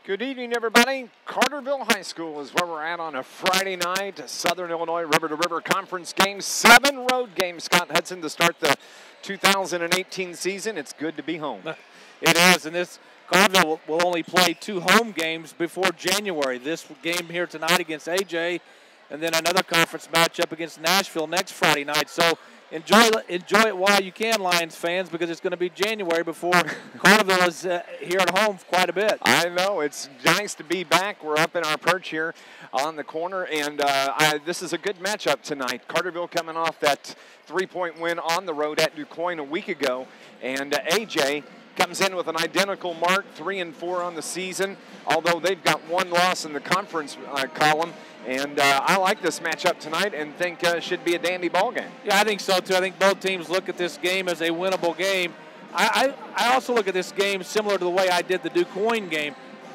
Good evening, everybody. Carterville High School is where we're at on a Friday night. Southern Illinois River-to-River Conference game. 7 road games, Scott Hudson, to start the 2018 season. It's good to be home. It is, and this Carterville will only play 2 home games before January. This game here tonight against AJ, and then another conference matchup against Nashville next Friday night. So enjoy it while you can, Lions fans, because it's going to be January before Carterville is here at home quite a bit. I know. It's nice to be back. We're up in our perch here on the corner, and this is a good matchup tonight. Carterville coming off that 3-point win on the road at DuQuoin a week ago, and AJ comes in with an identical mark, 3-4 on the season, although they've got 1 loss in the conference column. And I like this matchup tonight and think it should be a dandy ball game. Yeah, I think so, too. I think both teams look at this game as a winnable game. I also look at this game similar to the way I did the DuQuoin game.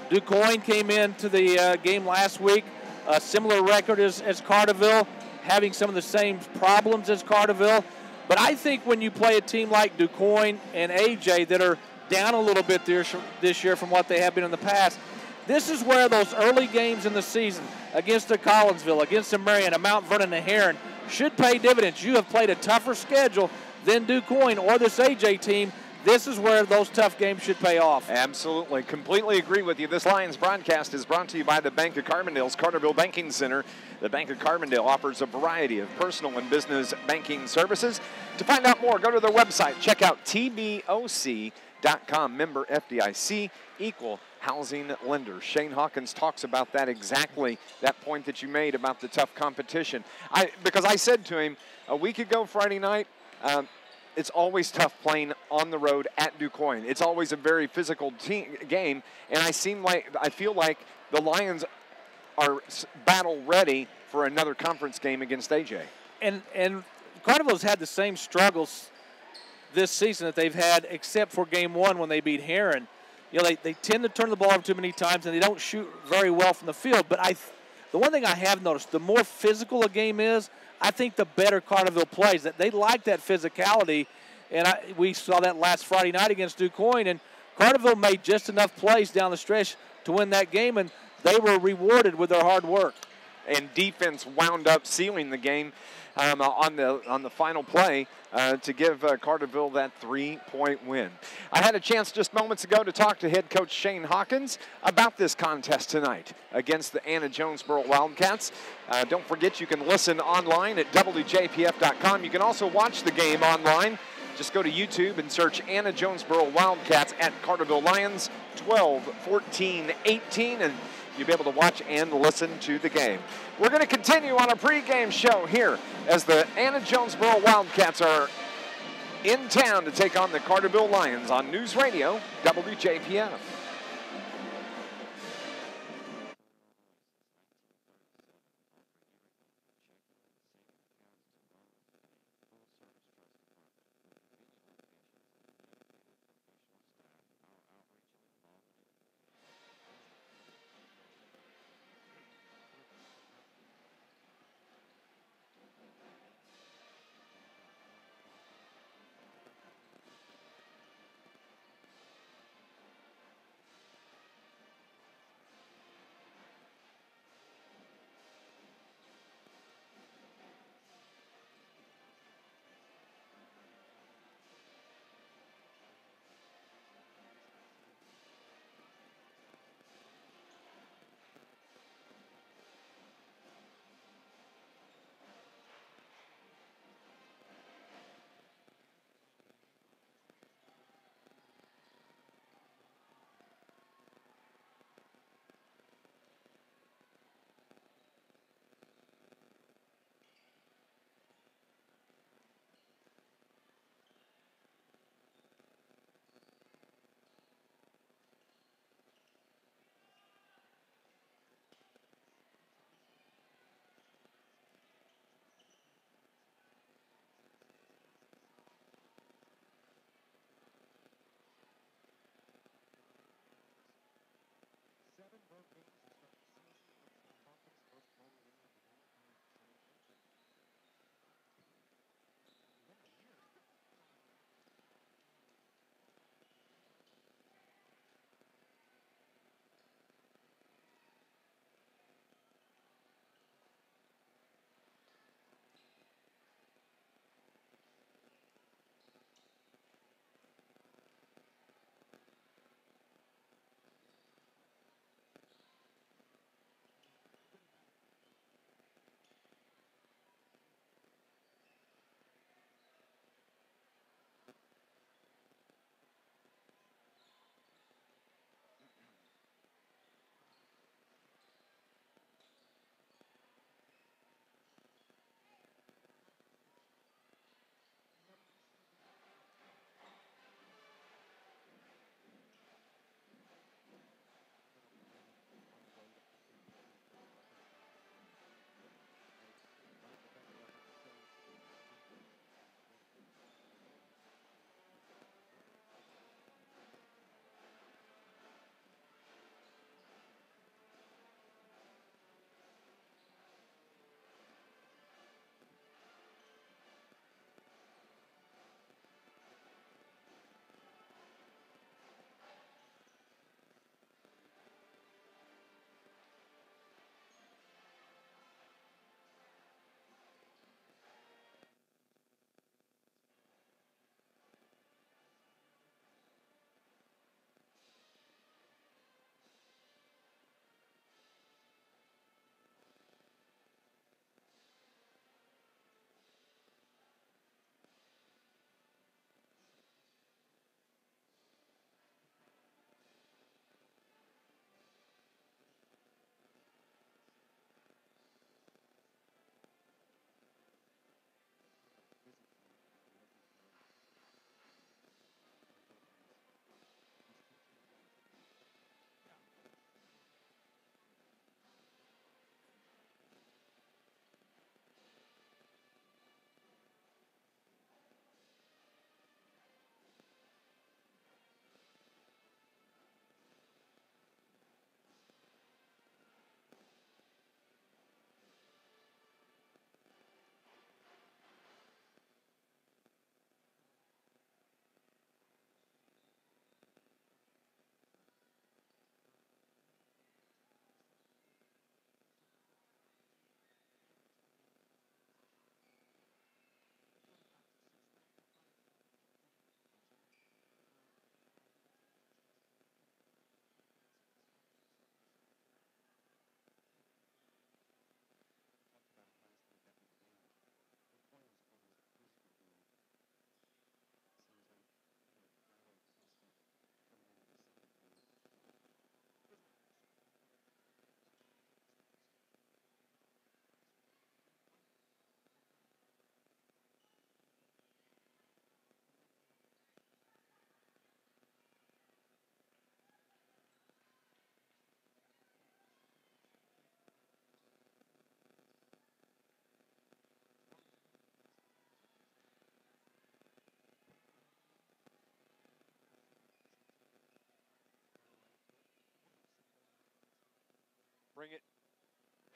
DuQuoin came into the game last week, a similar record as Carterville, having some of the same problems as Carterville. But I think when you play a team like DuQuoin and AJ that are down a little bit this year from what they have been in the past, this is where those early games in the season against a Collinsville, against a Marion, a Mount Vernon, a Heron should pay dividends. You have played a tougher schedule than DuQuoin or this AJ team. This is where those tough games should pay off. Absolutely. Completely agree with you. This Lions broadcast is brought to you by the Bank of Carbondale's Carterville Banking Center. The Bank of Carbondale offers a variety of personal and business banking services. To find out more, go to their website. Check out tboc.com. Member FDIC, equal housing lender. Shane Hawkins talks about that exactly, that point that you made about the tough competition. Because I said to him a week ago Friday night, it's always tough playing on the road at DuQuoin. It's always a very physical game, and I feel like the Lions are battle ready for another conference game against AJ. And Carterville's had the same struggles this season that they've had, except for game 1 when they beat Heron. You know, they tend to turn the ball over too many times, and they don't shoot very well from the field. But the one thing I have noticed, the more physical a game is, I think the better Carterville plays. That they like that physicality, and we saw that last Friday night against DuQuoin. And Carterville made just enough plays down the stretch to win that game, and they were rewarded with their hard work. And defense wound up sealing the game on the final play to give Carterville that 3-point win. I had a chance just moments ago to talk to head coach Shane Hawkins about this contest tonight against the Anna-Jonesboro Wildcats. Don't forget you can listen online at WJPF.com. You can also watch the game online. Just go to YouTube and search Anna-Jonesboro Wildcats at Carterville Lions 12, 14, 18, and you'll be able to watch and listen to the game. We're going to continue on a pregame show here as the Anna-Jonesboro Wildcats are in town to take on the Carterville Lions on News Radio WJPF.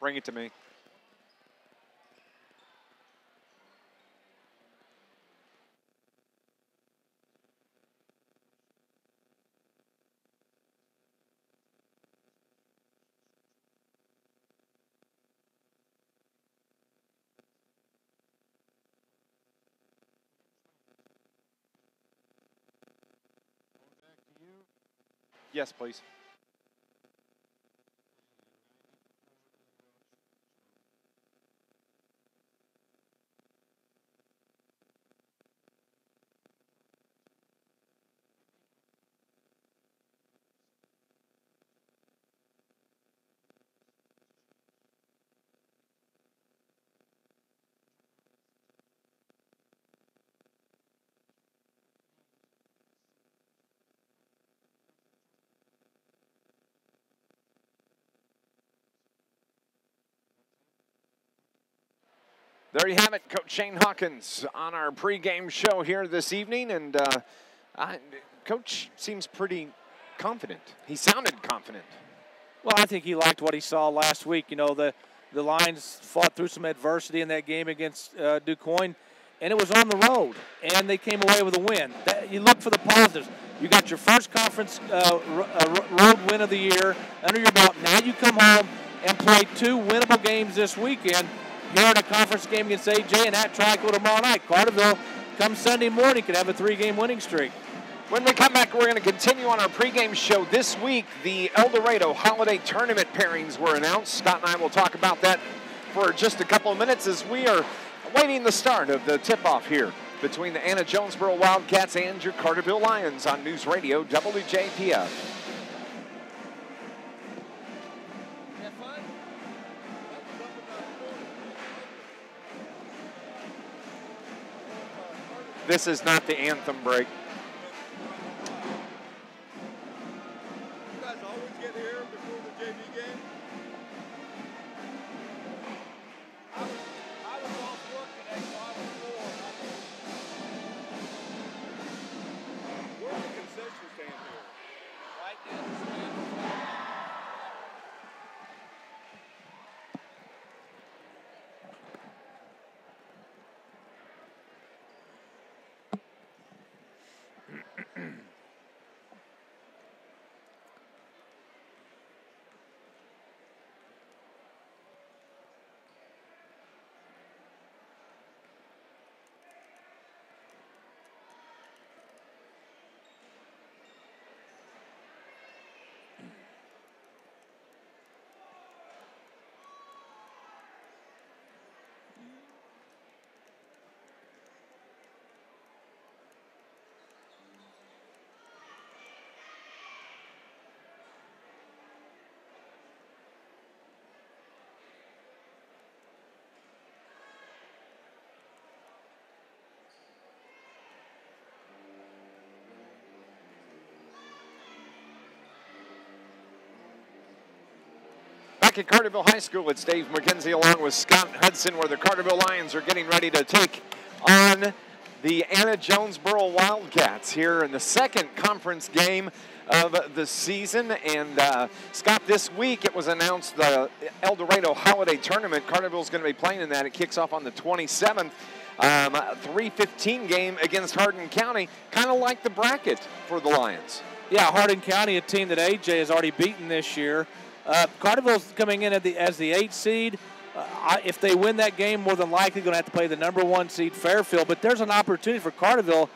Bring it to me. Yes, please. There you have it, Coach Shane Hawkins on our pregame show here this evening, and Coach seems pretty confident. He sounded confident. Well, I think he liked what he saw last week. You know, the Lions fought through some adversity in that game against DuQuoin, and it was on the road, and they came away with a win. You look for the positives. You got your first conference road win of the year under your belt. Now you come home and play 2 winnable games this weekend. Here in a conference game against AJ and at Trico tomorrow night. Carterville, come Sunday morning, could have a 3-game winning streak. When we come back, we're going to continue on our pregame show. This week, the Eldorado Holiday Tournament pairings were announced. Scott and I will talk about that for just a couple of minutes as we are awaiting the start of the tip-off here between the Anna-Jonesboro Wildcats and your Carterville Lions on NewsRadio WJPF. This is not the anthem break. You guys always get here before the JV game? I was off work today, so I was full. Where's the concession stand here? Right there. Back at Carterville High School, it's Dave McKenzie along with Scott Hudson, where the Carterville Lions are getting ready to take on the Anna-Jonesboro Wildcats here in the second conference game of the season. And Scott, this week it was announced the Eldorado Holiday Tournament. Carterville's going to be playing in that. It kicks off on the 27th. 3:15 game against Hardin County, kind of like the bracket for the Lions. Yeah, Hardin County, a team that AJ has already beaten this year. Carterville's coming in as the 8th seed. If they win that game, more than likely going to have to play the number 1 seed Fairfield. But there's an opportunity for Carterville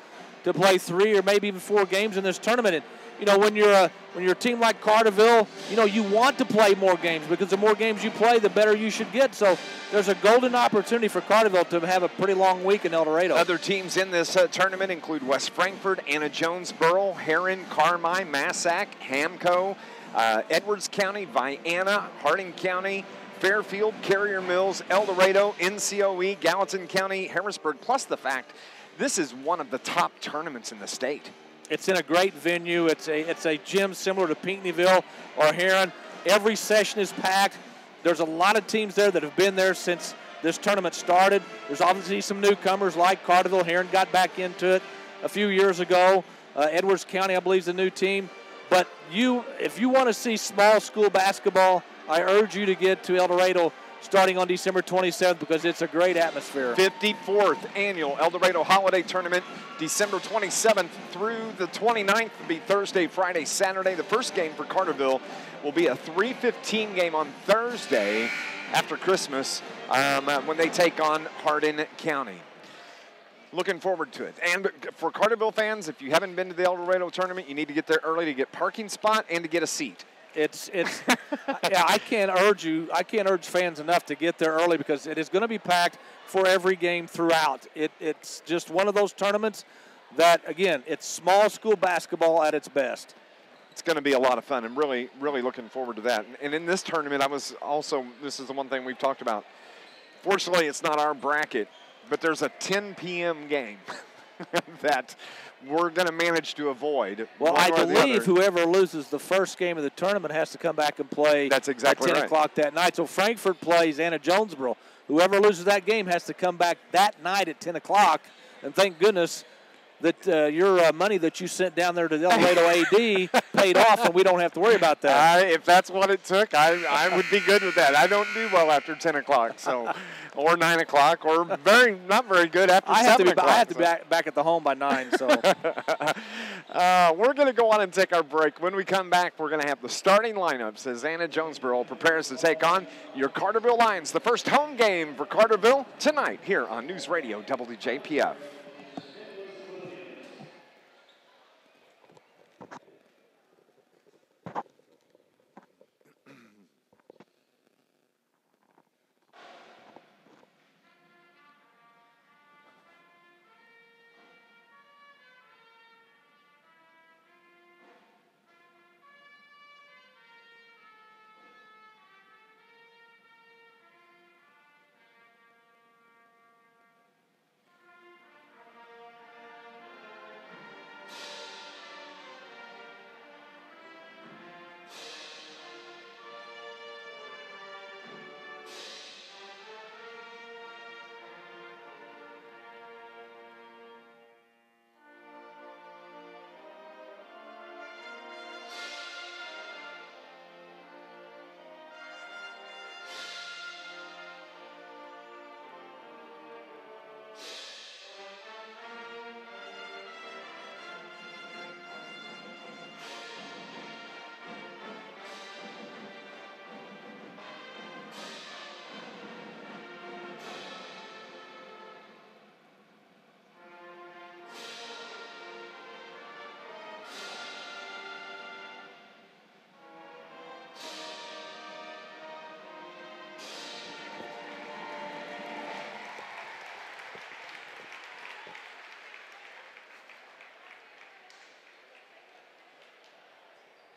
to play 3 or maybe even 4 games in this tournament. And you know, when you're a team like Carterville, you know, you want to play more games because the more games you play, the better you should get. So there's a golden opportunity for Carterville to have a pretty long week in Eldorado. Other teams in this tournament include West Frankfort, Anna-Jonesboro, Herrin, Carmi, Massac, Hamco, Edwards County, Vienna, Hardin County, Fairfield, Carrier Mills, Eldorado, NCOE, Gallatin County, Harrisburg, plus the fact this is one of the top tournaments in the state. It's in a great venue. It's a gym similar to Pinckneyville or Herrin. Every session is packed. There's a lot of teams there that have been there since this tournament started. There's obviously some newcomers like Carterville. Herrin got back into it a few years ago. Edwards County, I believe, is the new team. But if you want to see small school basketball I urge you to get to Eldorado starting on December 27th because it's a great atmosphere. 54th Annual Eldorado Holiday Tournament, December 27th through the 29th will be Thursday, Friday, Saturday. The first game for Carterville will be a 3:15 game on Thursday after Christmas when they take on Hardin County. Looking forward to it. And for Carterville fans, if you haven't been to the Eldorado tournament, you need to get there early to get parking spot and to get a seat. It's yeah, I can't urge fans enough to get there early because it is going to be packed for every game throughout. It's just one of those tournaments that, again, it's small school basketball at its best. It's going to be a lot of fun. I'm really, really looking forward to that. And in this tournament, this is the one thing we've talked about. Fortunately, it's not our bracket, but there's a 10 p.m. game that we're going to manage to avoid. Well, I believe whoever loses the first game of the tournament has to come back and play That's exactly at 10 o'clock that night. So Frankfort plays Anna-Jonesboro. Whoever loses that game has to come back that night at 10 o'clock. And thank goodness that your money that you sent down there to the Eldorado AD paid off, and we don't have to worry about that. If that's what it took, I would be good with that. I don't do well after 10 o'clock, so or 9 o'clock, or not very good after 7 o'clock. I have to be back at the home by 9. So we're going to go on and take our break. When we come back, we're going to have the starting lineups as Anna-Jonesboro prepares to take on your Carterville Lions, the first home game for Carterville tonight here on News Radio WJPF.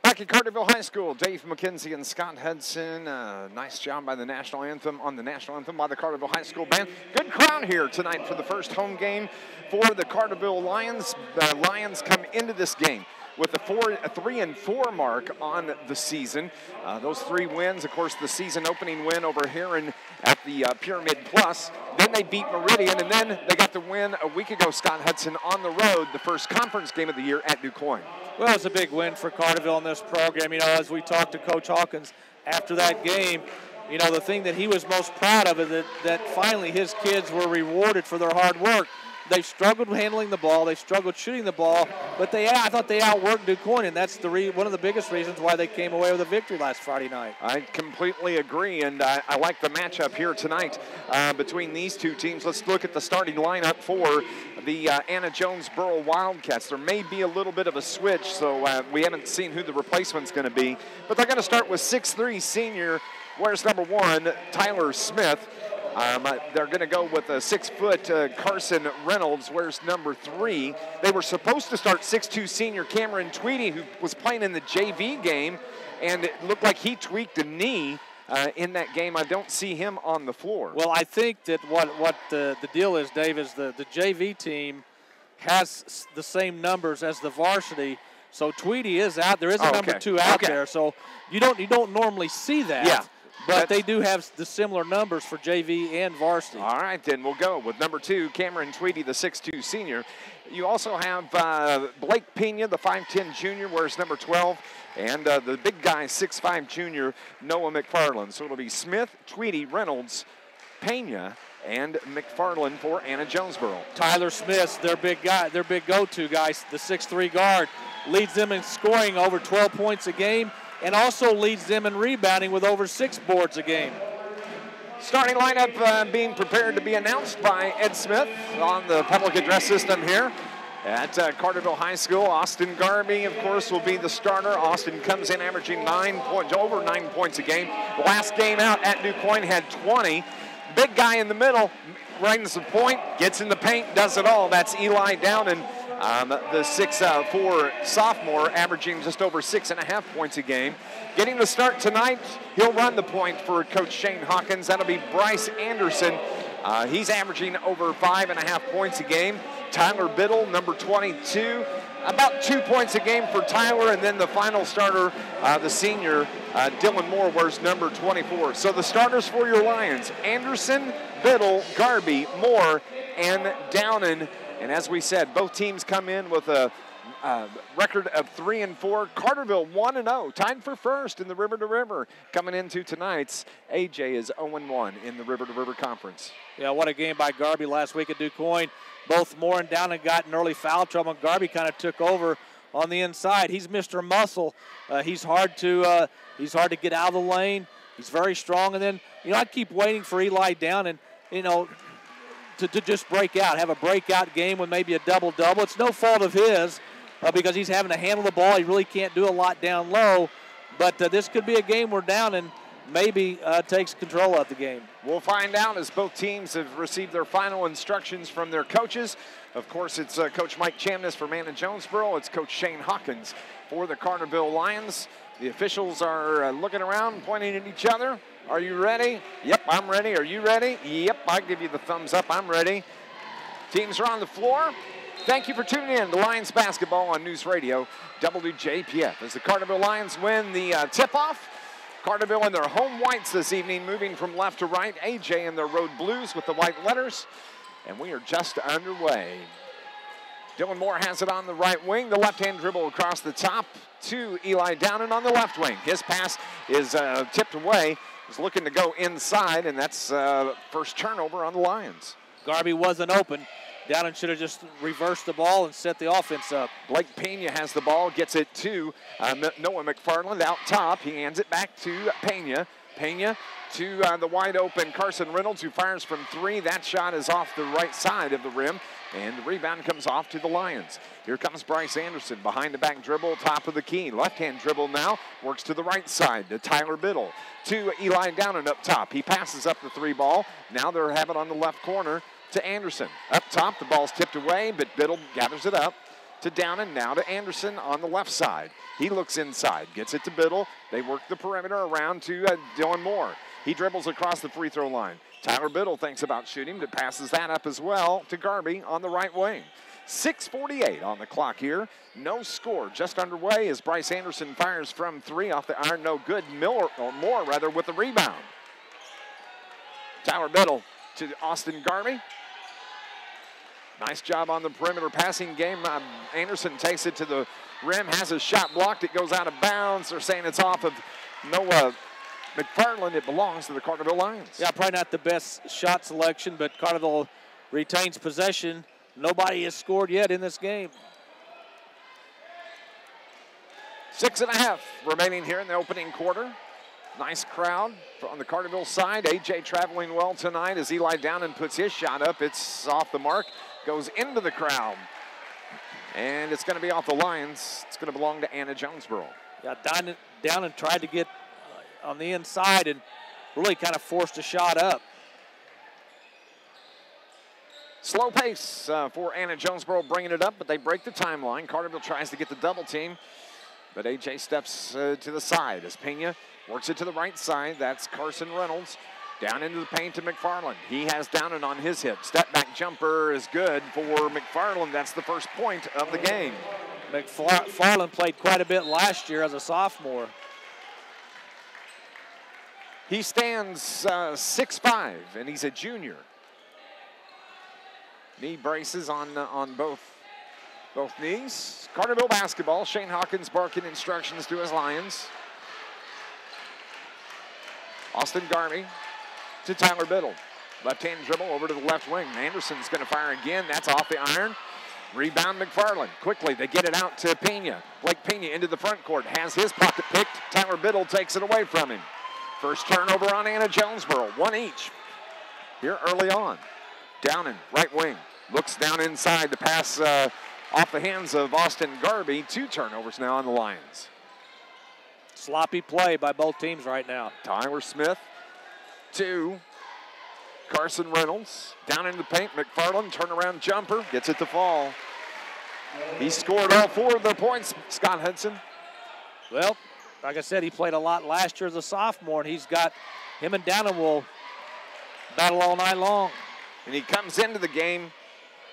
Back at Carterville High School, Dave McKenzie and Scott Hudson. Nice job by the national anthem by the Carterville High School band. Good crowd here tonight for the first home game for the Carterville Lions. The Lions come into this game with a 3-4 mark on the season. Those 3 wins, of course, the season opening win over Heron at the Pyramid Plus. Then they beat Meridian, and then they got the win a week ago, Scott Hudson, on the road, the first conference game of the year at DuQuoin. Well, it's a big win for Carterville in this program. You know, as we talked to Coach Hawkins after that game, you know, the thing that he was most proud of is that finally his kids were rewarded for their hard work. They struggled handling the ball. They struggled shooting the ball, but I thought they outworked DuQuoin, and that's one of the biggest reasons why they came away with a victory last Friday night. I completely agree, and I like the matchup here tonight between these two teams. Let's look at the starting lineup for the Anna-Jonesboro Wildcats. There may be a little bit of a switch, so we haven't seen who the replacement's going to be, but they're going to start with 6'3" senior, wears number 1, Tyler Smith. They're going to go with a 6-foot Carson Reynolds, wears number 3. They were supposed to start 6'2" senior Cameron Tweedy, who was playing in the JV game, and it looked like he tweaked a knee in that game. I don't see him on the floor. Well, I think that what the deal is, Dave, is the JV team has the same numbers as the varsity. So Tweedy is out. There is a number 2 out there. So you don't normally see that. Yeah. but they do have the similar numbers for JV and varsity. All right, then we'll go with number 2, Cameron Tweedy, the 6'2 senior. You also have Blake Pena, the 5'10 junior, wears number 12, and the big guy, 6'5 junior, Noah McFarland. So it'll be Smith, Tweedy, Reynolds, Pena, and McFarland for Anna-Jonesboro. Tyler Smith's their big guy, their big go-to guy, the 6'3 guard, leads them in scoring over 12 points a game and also leads them in rebounding with over 6 boards a game. Starting lineup being prepared to be announced by Ed Smith on the public address system here at Carterville High School. Austin Garby, of course, will be the starter. Austin comes in averaging over 9 points a game. The last game out at DuQuoin had 20. Big guy in the middle, runs the point, gets in the paint, does it all. That's Eli Downen, the 6'4 sophomore, averaging just over 6.5 points a game. Getting the start tonight, he'll run the point for Coach Shane Hawkins. That'll be Bryce Anderson. He's averaging over 5.5 points a game. Tyler Biddle, number 22, about 2 points a game for Tyler, and then the final starter, the senior, Dylan Moore, wears number 24. So the starters for your Lions, Anderson, Biddle, Garby, Moore, and Downen. And as we said, both teams come in with a record of 3-4. Carterville 1-0, tied for first in the River to River. Coming into tonight's, AJ is 0-1 in the River to River Conference. Yeah, what a game by Garby last week at DuQuoin. Both Moore and Downen got in early foul trouble, and Garby kind of took over on the inside. He's Mr. Muscle. He's hard to get out of the lane. He's very strong. And then, I keep waiting for Eli Downen, to just break out, have a breakout game with maybe a double-double. It's no fault of his because he's having to handle the ball. He really can't do a lot down low. But this could be a game where Downen maybe takes control of the game. We'll find out as both teams have received their final instructions from their coaches. Of course, it's Coach Mike Chamness for Anna-Jonesboro. It's Coach Shane Hawkins for the Carterville Lions. The officials are looking around, pointing at each other. Are you ready? Yep, I'm ready. Are you ready? Yep, I'll give you the thumbs up. I'm ready. Teams are on the floor. Thank you for tuning in to Lions basketball on News Radio WJPF. As the Carterville Lions win the tip-off, Carterville in their home whites this evening, moving from left to right. AJ in their road blues with the white letters. And we are just underway. Dylan Moore has it on the right wing. The left-hand dribble across the top to Eli Downen on the left wing. His pass is tipped away. He's looking to go inside, and that's first turnover on the Lions. Garby wasn't open. Downen should have just reversed the ball and set the offense up. Blake Pena has the ball, gets it to Noah McFarland out top. He hands it back to Pena. Pena to the wide open Carson Reynolds, who fires from 3. That shot is off the right side of the rim, and the rebound comes off to the Lions. Here comes Bryce Anderson, behind the back dribble, top of the key. Left-hand dribble now, works to the right side to Tyler Biddle. To Eli Downen up top. He passes up the 3 ball. Now they're having it on the left corner to Anderson. Up top, the ball's tipped away, but Biddle gathers it up to Downen, now to Anderson on the left side. He looks inside, gets it to Biddle. They work the perimeter around to Dylan Moore. He dribbles across the free throw line. Tyler Biddle thinks about shooting, but passes that up as well to Garby on the right wing. 6:48 on the clock here. No score, just underway as Bryce Anderson fires from 3 off the iron, no good. Moore with the rebound. Tyler Biddle to Austin Garby. Nice job on the perimeter passing game. Anderson takes it to the rim, has his shot blocked. It goes out of bounds. They're saying it's off of Noah McFarland. It belongs to the Carterville Lions. Yeah, probably not the best shot selection, but Carterville retains possession. Nobody has scored yet in this game. 6.5 remaining here in the opening quarter. Nice crowd on the Carterville side. AJ traveling well tonight as Eli Downen puts his shot up. It's off the mark, goes into the crowd. And it's going to be off the Lions. It's going to belong to Anna-Jonesboro. Yeah, Downen tried to get on the inside and really kind of forced a shot up. Slow pace for Anna-Jonesboro bringing it up, but they break the timeline. Carterville tries to get the double team, but AJ steps to the side as Pena works it to the right side. That's Carson Reynolds. Down into the paint to McFarland. He has Downen on his hip. Step back jumper is good for McFarland. That's the first point of the game. McFarland played quite a bit last year as a sophomore. He stands 6'5", and he's a junior. Knee braces on both knees. Carterville basketball. Shane Hawkins barking instructions to his Lions. Austin Garvey to Tyler Biddle. Left-hand dribble over to the left wing. Anderson's going to fire again. That's off the iron. Rebound McFarland. Quickly, they get it out to Pena. Blake Pena into the front court. Has his pocket picked. Tyler Biddle takes it away from him. First turnover on Anna-Jonesboro. One each here early on. Downing, right wing. Looks down inside. The pass off the hands of Austin Garvey. 2 turnovers now on the Lions. Sloppy play by both teams right now. Tyler Smith to Carson Reynolds. Down into the paint. McFarland, turnaround jumper. Gets it to fall. He scored all 4 of their points, Scott Hudson. Well, like I said, he played a lot last year as a sophomore, and him and Downing will battle all night long. And he comes into the game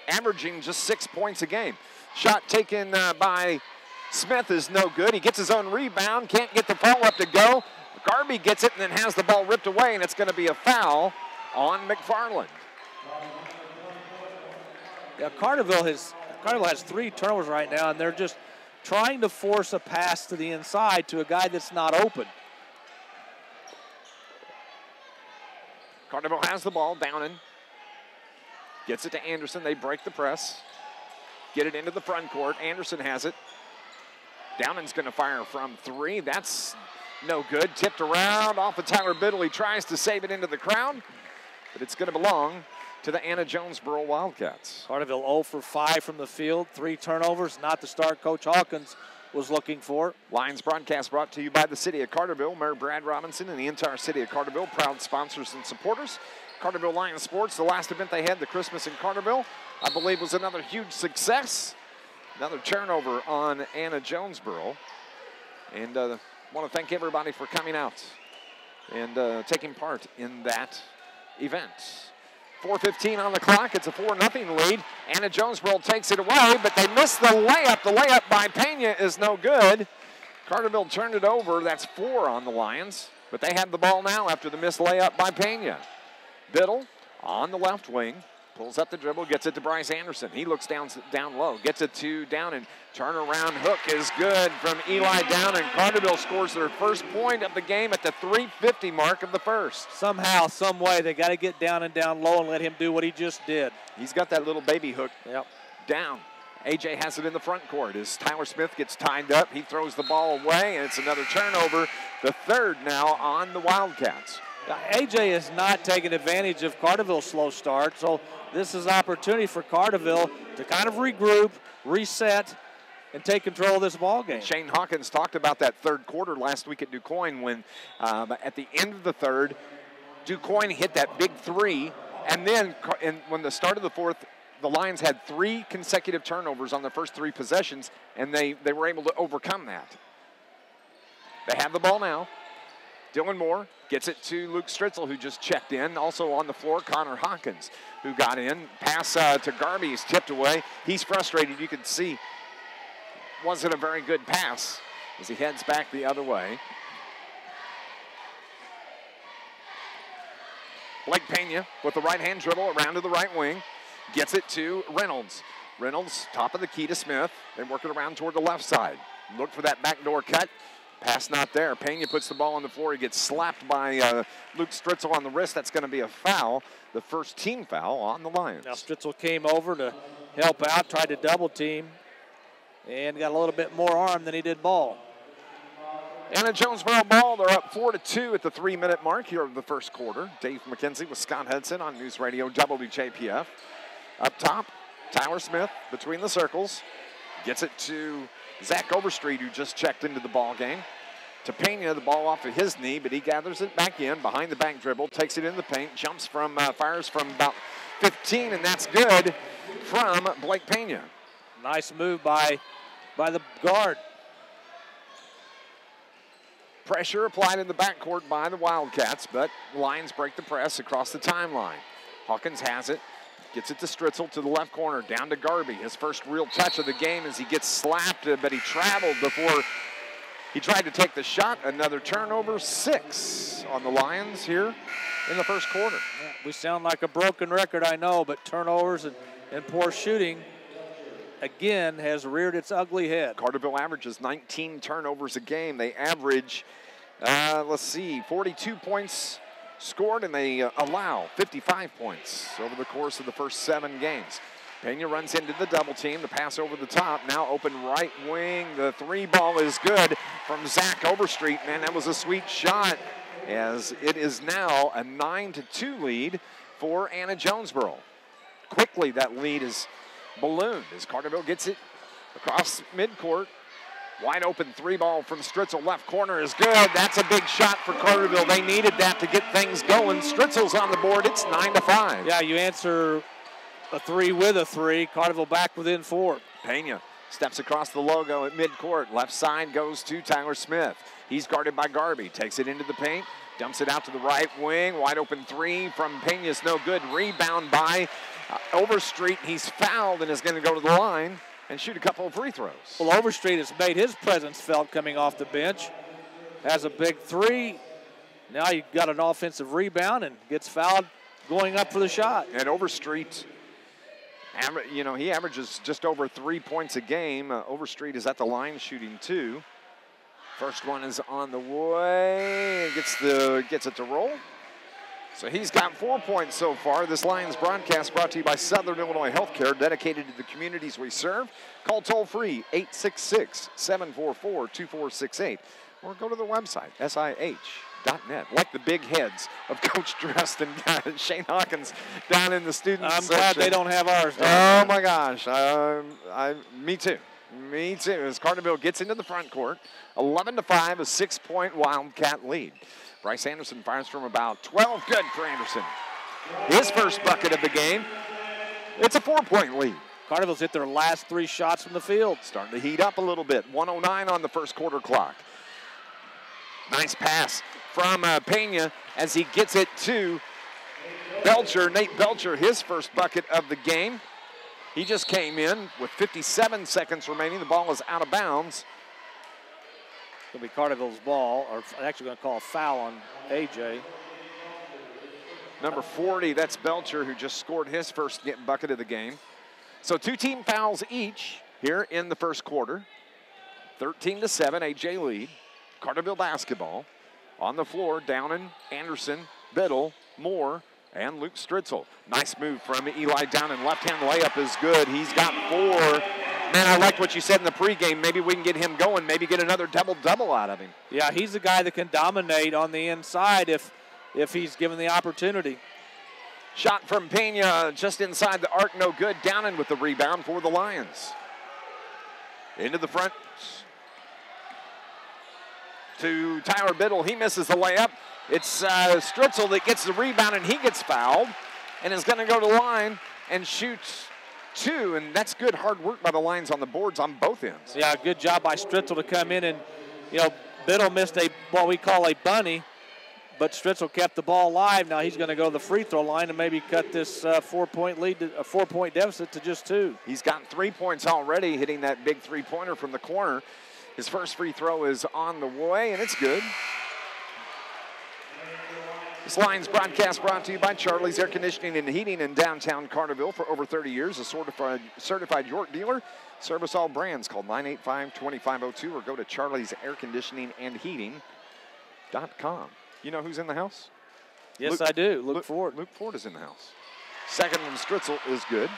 averaging just 6 points a game. Shot taken by Smith is no good. He gets his own rebound, can't get the follow-up to go. Garvey gets it and then has the ball ripped away, and it's going to be a foul on McFarland. Yeah, Carterville has 3 turnovers right now, and they're just trying to force a pass to the inside to a guy that's not open. Carterville has the ball. Downing gets it to Anderson. They break the press. Get it into the front court. Anderson has it. Downing's going to fire from 3. That's no good. Tipped around off of Tyler Biddle. He tries to save it into the crowd, but it's going to belong to the Anna-Jonesboro Wildcats. Carterville 0 for 5 from the field. 3 turnovers. Not the start Coach Hawkins was looking for. Lions broadcast brought to you by the City of Carterville. Mayor Brad Robinson and the entire City of Carterville, proud sponsors and supporters. Carterville Lions Sports, the last event they had, the Christmas in Carterville, I believe was another huge success. Another turnover on Anna-Jonesboro. And want to thank everybody for coming out and taking part in that event. 4:15 on the clock. It's a 4-0 lead. Anna-Jonesboro takes it away, but they miss the layup. The layup by Pena is no good. Carterville turned it over. That's 4 on the Lions, but they have the ball now after the missed layup by Pena. Biddle on the left wing. Pulls up the dribble, gets it to Bryce Anderson. He looks down low, gets it to Downing. Turnaround hook is good from Eli Downing. Carterville scores their first point of the game at the 3:50 mark of the first. Somehow, some way, they got to get down low and let him do what he just did. He's got that little baby hook down. AJ has it in the front court as Tyler Smith gets tied up. He throws the ball away, and it's another turnover. The 3rd now on the Wildcats. AJ is not taking advantage of Carterville's slow start, so this is an opportunity for Carterville to kind of regroup, reset, and take control of this ball game. Shane Hawkins talked about that 3rd quarter last week at DuQuoin when at the end of the 3rd, DuQuoin hit that big 3, and then when the start of the 4th, the Lions had 3 consecutive turnovers on their first 3 possessions, and they were able to overcome that. They have the ball now. Dylan Moore gets it to Luke Stritzel, who just checked in. Also on the floor, Connor Hawkins, who got in. Pass to Garvey is tipped away. He's frustrated. You can see wasn't a very good pass as he heads back the other way. Blake Pena with the right-hand dribble around to the right wing. Gets it to Reynolds. Reynolds, top of the key to Smith. They work it around toward the left side. Look for that backdoor cut. Pass not there. Pena puts the ball on the floor. He gets slapped by Luke Stritzel on the wrist. That's going to be a foul, the first team foul on the Lions. Now Stritzel came over to help out, tried to double team, and got a little bit more arm than he did ball. Anna-Jonesboro ball. They're up 4-2 at the 3-minute mark here of the first quarter. Dave McKenzie with Scott Hudson on NewsRadio WJPF. Up top, Tyler Smith between the circles. Gets it to Zach Overstreet, who just checked into the ball game. To Pena, the ball off of his knee, but he gathers it back in behind the back dribble, takes it in the paint, fires from about 15, and that's good from Blake Pena. Nice move by the guard. Pressure applied in the backcourt by the Wildcats, but the Lions break the press across the timeline. Hawkins has it. Gets it to Stritzel to the left corner, down to Garvey. His first real touch of the game as he gets slapped, but he traveled before He tried to take the shot, another turnover, 6 on the Lions here in the first quarter. Yeah, we sound like a broken record, I know, but turnovers and poor shooting, again, has reared its ugly head. Carterville averages 19 turnovers a game. They average, 42 points scored, and they allow 55 points over the course of the first 7 games. Pena runs into the double team. The pass over the top. Now open right wing. The 3 ball is good from Zach Overstreet. Man, that was a sweet shot, as it is now a 9-2 lead for Anna-Jonesboro. Quickly, that lead is ballooned as Carterville gets it across midcourt. Wide open 3 ball from Stritzel. Left corner is good. That's a big shot for Carterville. They needed that to get things going. Stritzel's on the board. It's 9-5. Yeah, you answer a 3 with a 3. Carterville back within 4. Pena steps across the logo at midcourt. Left side goes to Tyler Smith. He's guarded by Garby. Takes it into the paint. Dumps it out to the right wing. Wide open 3 from Pena is no good. Rebound by Overstreet. He's fouled and is going to go to the line and shoot a couple of free throws. Well, Overstreet has made his presence felt coming off the bench. Has a big 3. Now you've got an offensive rebound and gets fouled going up for the shot. And Overstreet, he averages just over 3 points a game. Overstreet is at the line shooting 2. First one is on the way. Gets it to roll. So he's got 4 points so far. This Lions broadcast brought to you by Southern Illinois Healthcare, dedicated to the communities we serve. Call toll-free 866-744-2468 or go to the website, SIH.net. Like the big heads of Coach Drest and Shane Hawkins down in the student section. I'm glad they don't have ours. Oh, my gosh. Me too. Me too. As Carterville gets into the front court, 11-5, a 6-point Wildcat lead. Bryce Anderson fires from about 12. Good for Anderson. His first bucket of the game. It's a 4-point lead. Carterville's hit their last 3 shots from the field. Starting to heat up a little bit. 1:09 on the first quarter clock. Nice pass from Pena as he gets it to Belcher. Nate Belcher, his first bucket of the game. He just came in with 57 seconds remaining. The ball is out of bounds. It'll be Carterville's ball, or actually going to call a foul on AJ. Number 40, that's Belcher, who just scored his first bucket of the game. So 2 team fouls each here in the first quarter. 13-7, AJ lead. Carterville basketball. On the floor, Downen, Anderson, Biddle, Moore, and Luke Stritzel. Nice move from Eli Downen. Left-hand layup is good. He's got 4. Man, I like what you said in the pregame. Maybe we can get him going. Maybe get another double-double out of him. Yeah, he's the guy that can dominate on the inside if he's given the opportunity. Shot from Pena just inside the arc, no good. Downen with the rebound for the Lions. Into the front to Tyler Biddle. He misses the layup. It's Stritzel that gets the rebound, and he gets fouled and is going to go to the line and shoots 2, and that's good hard work by the Lions on the boards on both ends. Yeah, good job by Stritzel to come in, and Biddle missed what we call a bunny, but Stritzel kept the ball alive. Now he's going to go to the free throw line and maybe cut this 4-point lead, a 4-point deficit to just 2. He's got 3 points already, hitting that big 3-pointer from the corner. His first free throw is on the way, and it's good. This Lions broadcast brought to you by Charlie's Air Conditioning and Heating in downtown Carterville for over 30 years. A certified York dealer. Service all brands. Call 985-2502 or go to charliesairconditioningandheating.com. You know who's in the house? Yes, I do. Luke Ford. Luke Ford is in the house. Second from Stritzel is good.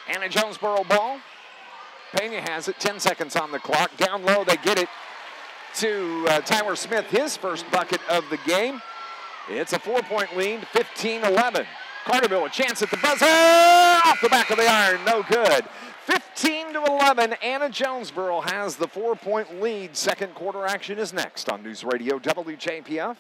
Anna-Jonesboro ball. Pena has it, 10 seconds on the clock. Down low, they get it to Tyler Smith, his first bucket of the game. It's a 4-point lead, 15-11. Carterville, a chance at the buzzer, off the back of the iron, no good. 15-11, Anna-Jonesboro has the 4-point lead. Second quarter action is next on News Radio WJPF.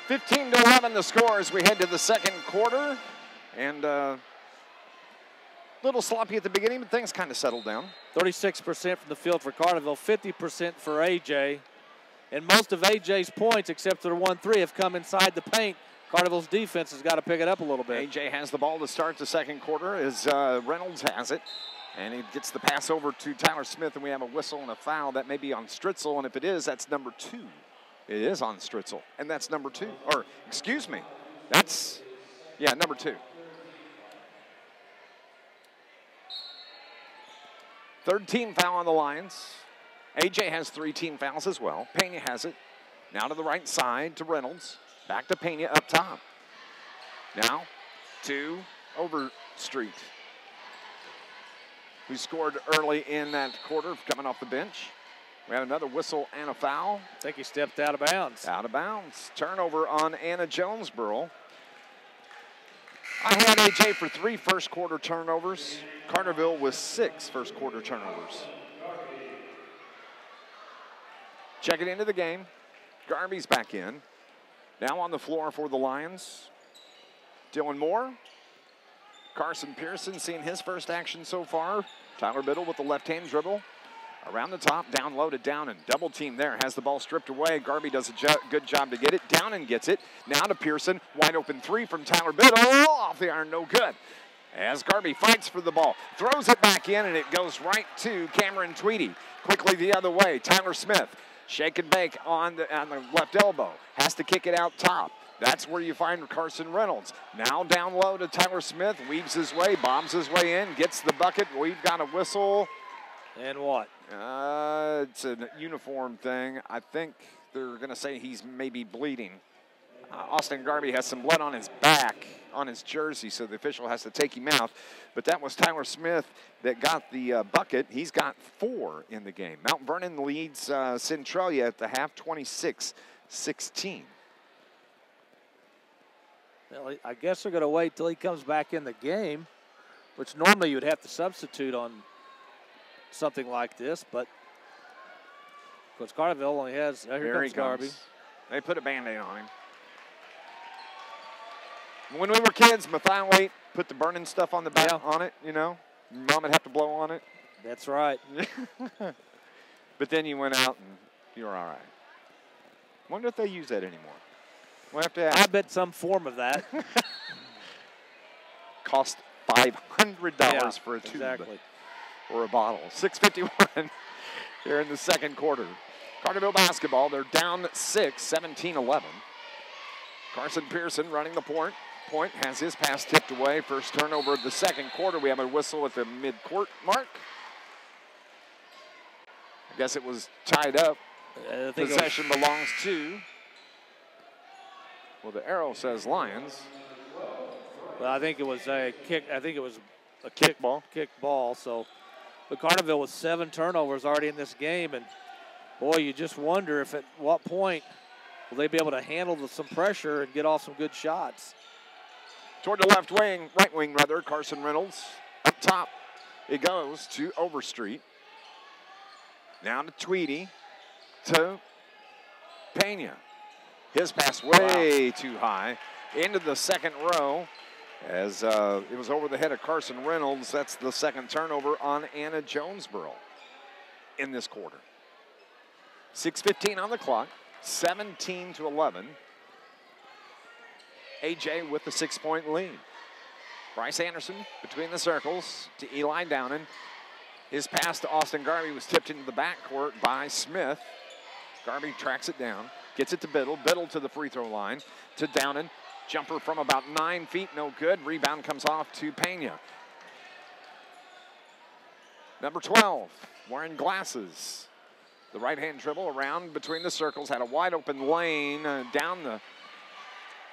15-11 the score as we head to the second quarter. And a little sloppy at the beginning, but things kind of settled down. 36% from the field for Carterville, 50% for AJ. And most of AJ's points, except for the 1-3, have come inside the paint. Carterville's defense has got to pick it up a little bit. AJ has the ball to start the second quarter as Reynolds has it. And he gets the pass over to Tyler Smith, and we have a whistle and a foul. That may be on Stritzel, and if it is, that's number 2. It is on Stritzel, and that's number 2. Or, excuse me, that's, yeah, number 2. Third team foul on the Lions. AJ has 3 team fouls as well. Pena has it. Now to the right side to Reynolds. Back to Pena up top. Now to Overstreet, who scored early in that quarter coming off the bench. We have another whistle and a foul. I think he stepped out of bounds. Out of bounds. Turnover on Anna-Jonesboro. I had AJ for 3 first quarter turnovers. Carterville with 6 first quarter turnovers. Checking into the game. Garvey's back in. Now on the floor for the Lions. Dylan Moore. Carson Pearson seeing his first action so far. Tyler Biddle with the left-hand dribble. Around the top, down low to Downen. Double team there, has the ball stripped away. Garvey does a good job to get it. Downen gets it. Now to Pearson. Wide open 3 from Tyler Biddle. Off the iron, no good. As Garvey fights for the ball. Throws it back in, and it goes right to Cameron Tweedy. Quickly the other way, Tyler Smith. Shake and bake on the left elbow. Has to kick it out top. That's where you find Carson Reynolds. Now down low to Tyler Smith. Weaves his way, bombs his way in, gets the bucket. We've got a whistle. And what? It's a uniform thing. I think they're going to say he's maybe bleeding. Austin Garvey has some blood on his back, on his jersey, so the official has to take him out. But that was Tyler Smith that got the bucket. He's got 4 in the game. Mount Vernon leads Centralia at the half, 26-16. Well, I guess they're going to wait till he comes back in the game, which normally you'd have to substitute on something like this, but because Carterville only has, here comes Garvey. They put a Band-Aid on him. When we were kids, methylate, put the burning stuff on the back on it, you know. Mom would have to blow on it. That's right. But then you went out and you were all right. Wonder if they use that anymore. We'll have to ask. I bet some form of that. Cost $500 for a tube. Exactly. Or a bottle. 6:51 here in the second quarter. Carterville basketball, they're down 6, 17-11. Carson Pearson running the point, has his pass tipped away. First turnover of the second quarter. We have a whistle at the mid-court mark. I guess it was tied up. Possession belongs to, well, the arrow says Lions. Well, I think it was a kick. I think it was a kick ball. Kick ball. So, but Carterville with 7 turnovers already in this game, and boy, you just wonder if at what point will they be able to handle some pressure and get off some good shots. Toward the right wing, Carson Reynolds. Up top, it goes to Overstreet. Now to Tweedy, to Pena. His pass way too high. Into the second row as it was over the head of Carson Reynolds. That's the second turnover on Anna-Jonesboro in this quarter. 6:15 on the clock, 17-11. AJ with the 6-point lead. Bryce Anderson between the circles to Eli Downen. His pass to Austin Garvey was tipped into the backcourt by Smith. Garvey tracks it down, gets it to Biddle. Biddle to the free throw line to Downen. Jumper from about 9 feet, no good. Rebound comes off to Pena. Number 12, wearing glasses. The right-hand dribble around between the circles, had a wide open lane down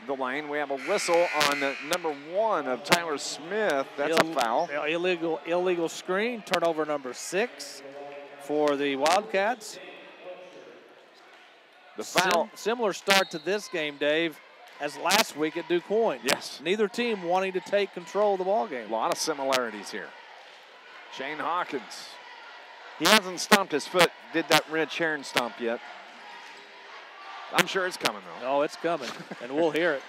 the lane. We have a whistle on number 1 of Tyler Smith. That's a foul. Illegal screen, turnover number 6 for the Wildcats. The foul. Similar start to this game, Dave, as last week at DuQuoin. Yes. Neither team wanting to take control of the ball game. A lot of similarities here. Shane Hawkins. He hasn't stomped his foot, did that Rich Heron stomp yet. I'm sure it's coming, though. Oh, it's coming, and we'll hear it.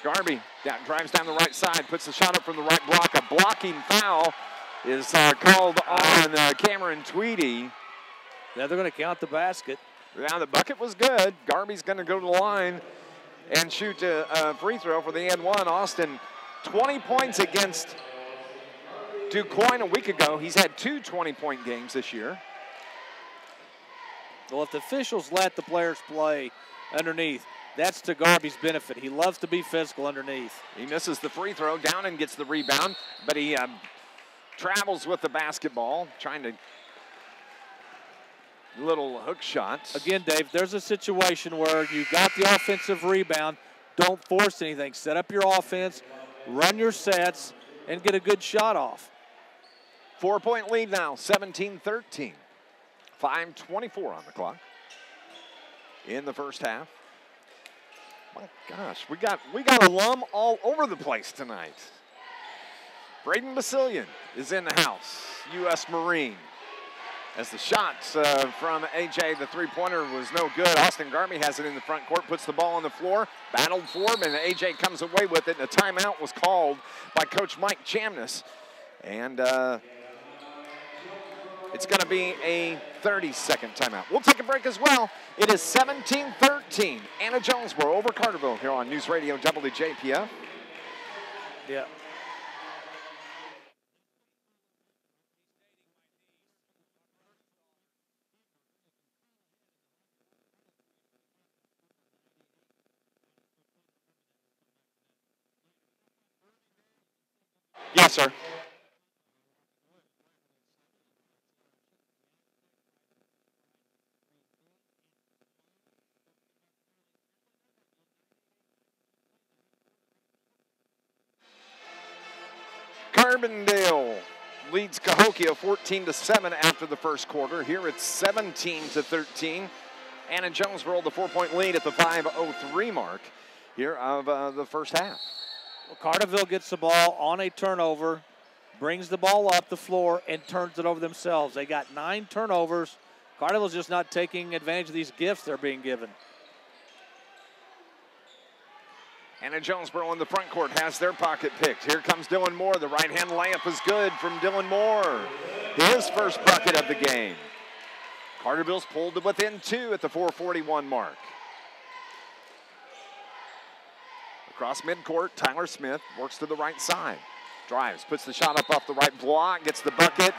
Garby drives down the right side, puts the shot up from the right block. A blocking foul is called on Cameron Tweedy. Yeah, they're going to count the basket. Now the bucket was good. Garby's going to go to the line and shoot a free throw for the and one. Austin, 20 points against DuQuoin a week ago. He's had 2 20-point games this year. Well, if the officials let the players play underneath, that's to Garby's benefit. He loves to be physical underneath. He misses the free throw. Down and gets the rebound, but he travels with the basketball, trying to little hook shots. Again, Dave, there's a situation where you got the offensive rebound. Don't force anything. Set up your offense, run your sets, and get a good shot off. 4-point lead now, 17-13. 5:24 on the clock in the first half. My gosh, we got alum all over the place tonight. Braden Basilian is in the house, U.S. Marine. As the shot from AJ, the three-pointer was no good. Austin Garby has it in the front court, puts the ball on the floor, battled for him, and AJ comes away with it, and a timeout was called by Coach Mike Chamness. And it's going to be a 30-second timeout. We'll take a break as well. It is 17-13. Anna-Jonesboro over Carterville here on NewsRadio WJPF. Yeah. Yes, sir. Carbondale leads Cahokia 14-7 after the first quarter. Here it's 17-13. Anna-Jonesboro the 4-point lead at the 5:03 mark here of the first half. Well, Carterville gets the ball on a turnover, brings the ball up the floor, and turns it over themselves. They got 9 turnovers. Carterville's just not taking advantage of these gifts they're being given. Anna-Jonesboro in the front court has their pocket picked. Here comes Dylan Moore. The right-hand layup is good from Dylan Moore. His first bucket of the game. Carterville's pulled to within 2 at the 4:41 mark. Across midcourt, Tyler Smith works to the right side. Drives, puts the shot up off the right block, gets the bucket,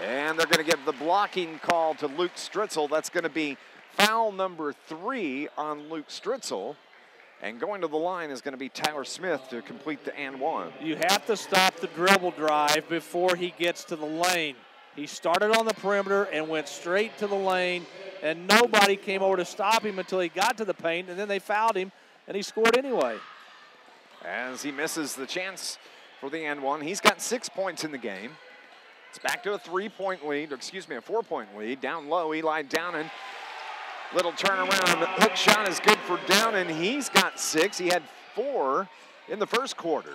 and they're going to give the blocking call to Luke Stritzel. That's going to be foul number 3 on Luke Stritzel. And going to the line is going to be Tyler Smith to complete the and one. You have to stop the dribble drive before he gets to the lane. He started on the perimeter and went straight to the lane, and nobody came over to stop him until he got to the paint, and then they fouled him, and he scored anyway. As he misses the chance for the and one, he's got 6 points in the game. It's back to a 3-point lead, or excuse me, a 4-point lead. Down low, Eli Downen. Little turnaround hook shot is good for Downen. He's got 6. He had 4 in the first quarter.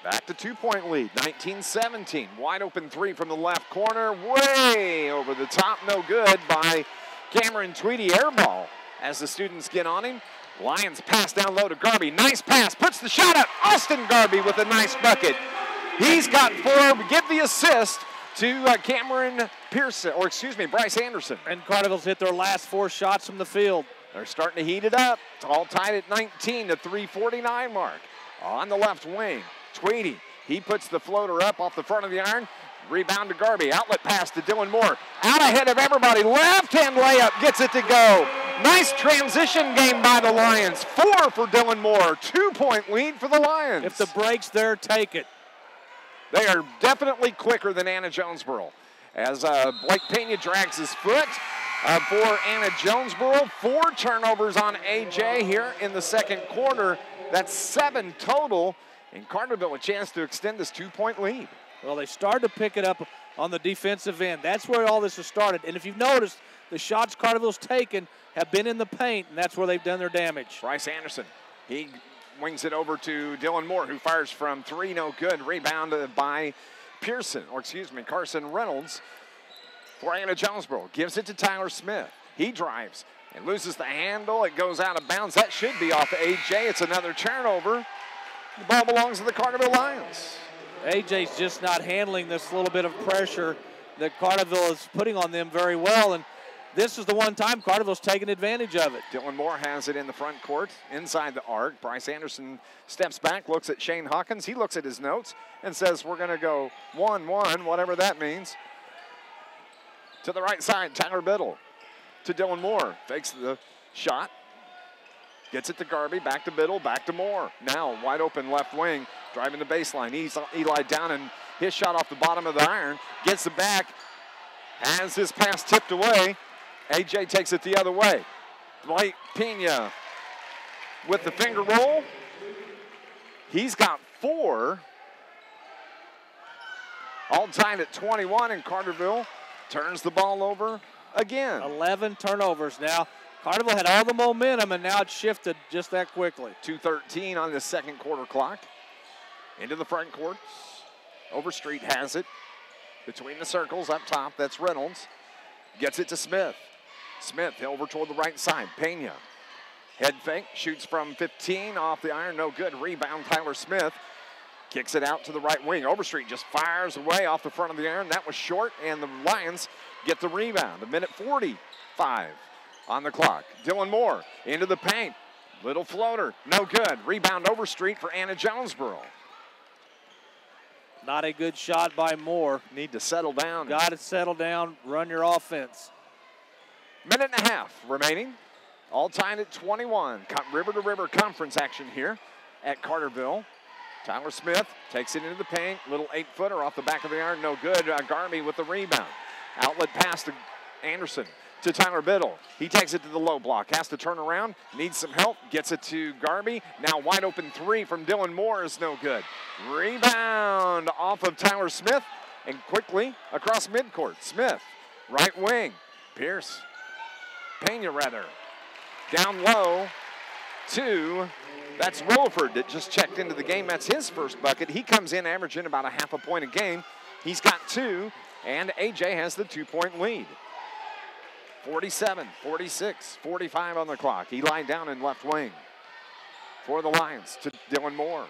Back to 2-point lead, 19-17. Wide open 3 from the left corner. Way over the top, no good by Cameron Tweedy. Air ball as the students get on him. Lions pass down low to Garby. Nice pass, puts the shot up. Austin Garby with a nice bucket. He's got 4. Give the assist to Cameron Pearson, or excuse me, Bryce Anderson. And Carterville's hit their last 4 shots from the field. They're starting to heat it up. It's all tied at 19, the 3:49 mark. On the left wing, Tweedy. He puts the floater up off the front of the iron. Rebound to Garby. Outlet pass to Dylan Moore. Out ahead of everybody. Left-hand layup gets it to go. Nice transition game by the Lions. 4 for Dylan Moore. 2-point lead for the Lions. If the break's there, take it. They are definitely quicker than Anna-Jonesboro. As Blake Pena drags his foot for Anna-Jonesboro. 4 turnovers on AJ here in the second quarter. That's 7 total. And Carterville a chance to extend this 2-point lead. Well, they started to pick it up on the defensive end. That's where all this has started. And if you've noticed, the shots Carterville's taken have been in the paint, and that's where they've done their damage. Bryce Anderson, he wings it over to Dylan Moore, who fires from 3, no good. Rebounded by Pearson, or excuse me, Carson Reynolds for Anna-Jonesboro. Gives it to Tyler Smith. He drives, It loses the handle. It goes out of bounds. That should be off AJ. It's another turnover. The ball belongs to the Carterville Lions. AJ's just not handling this little bit of pressure that Carterville is putting on them very well, and this is the one time Carterville's taking advantage of it. Devin Moore has it in the front court, inside the arc. Bryce Anderson steps back, looks at Shane Hawkins. He looks at his notes and says, we're going to go 1-1, whatever that means. To the right side, Tyler Biddle. To Devin Moore, fakes the shot. Gets it to Garby, back to Biddle, back to Moore. Now wide open left wing, driving the baseline. Eli down and his shot off the bottom of the iron. Gets it back, has his pass tipped away. AJ takes it the other way. Dwight Pena with the finger roll. He's got 4. All tied at 21, and Carterville turns the ball over again. 11 turnovers now. Carterville had all the momentum, and now it's shifted just that quickly. 2:13 on the second quarter clock. Into the front court. Overstreet has it. Between the circles up top, that's Reynolds. Gets it to Smith. Smith over toward the right side. Pena. Head fake. Shoots from 15 off the iron. No good. Rebound Tyler Smith. Kicks it out to the right wing. Overstreet just fires away off the front of the iron. That was short, and the Lions get the rebound. 1:45 on the clock. Devin Moore into the paint. Little floater. No good. Rebound Overstreet for Anna-Jonesboro. Not a good shot by Moore. Need to settle down. Got to settle down. Run your offense. 1.5 remaining. All tied at 21. River-to-river conference action here at Carterville. Tyler Smith takes it into the paint. Little 8-footer off the back of the iron. No good. Garby with the rebound. Outlet pass to Anderson. To Tyler Biddle. He takes it to the low block. Has to turn around. Needs some help. Gets it to Garby. Now wide open 3 from Devin Moore is no good. Rebound off of Tyler Smith. And quickly across midcourt. Smith. Right wing. Pierce. Pena rather. Down low to, that's Williford that just checked into the game. That's his first bucket. He comes in averaging about a half a point a game. He's got 2, and AJ has the 2-point lead. 47, 46, 45 on the clock. Eli down in left wing for the Lions to Devin Moore.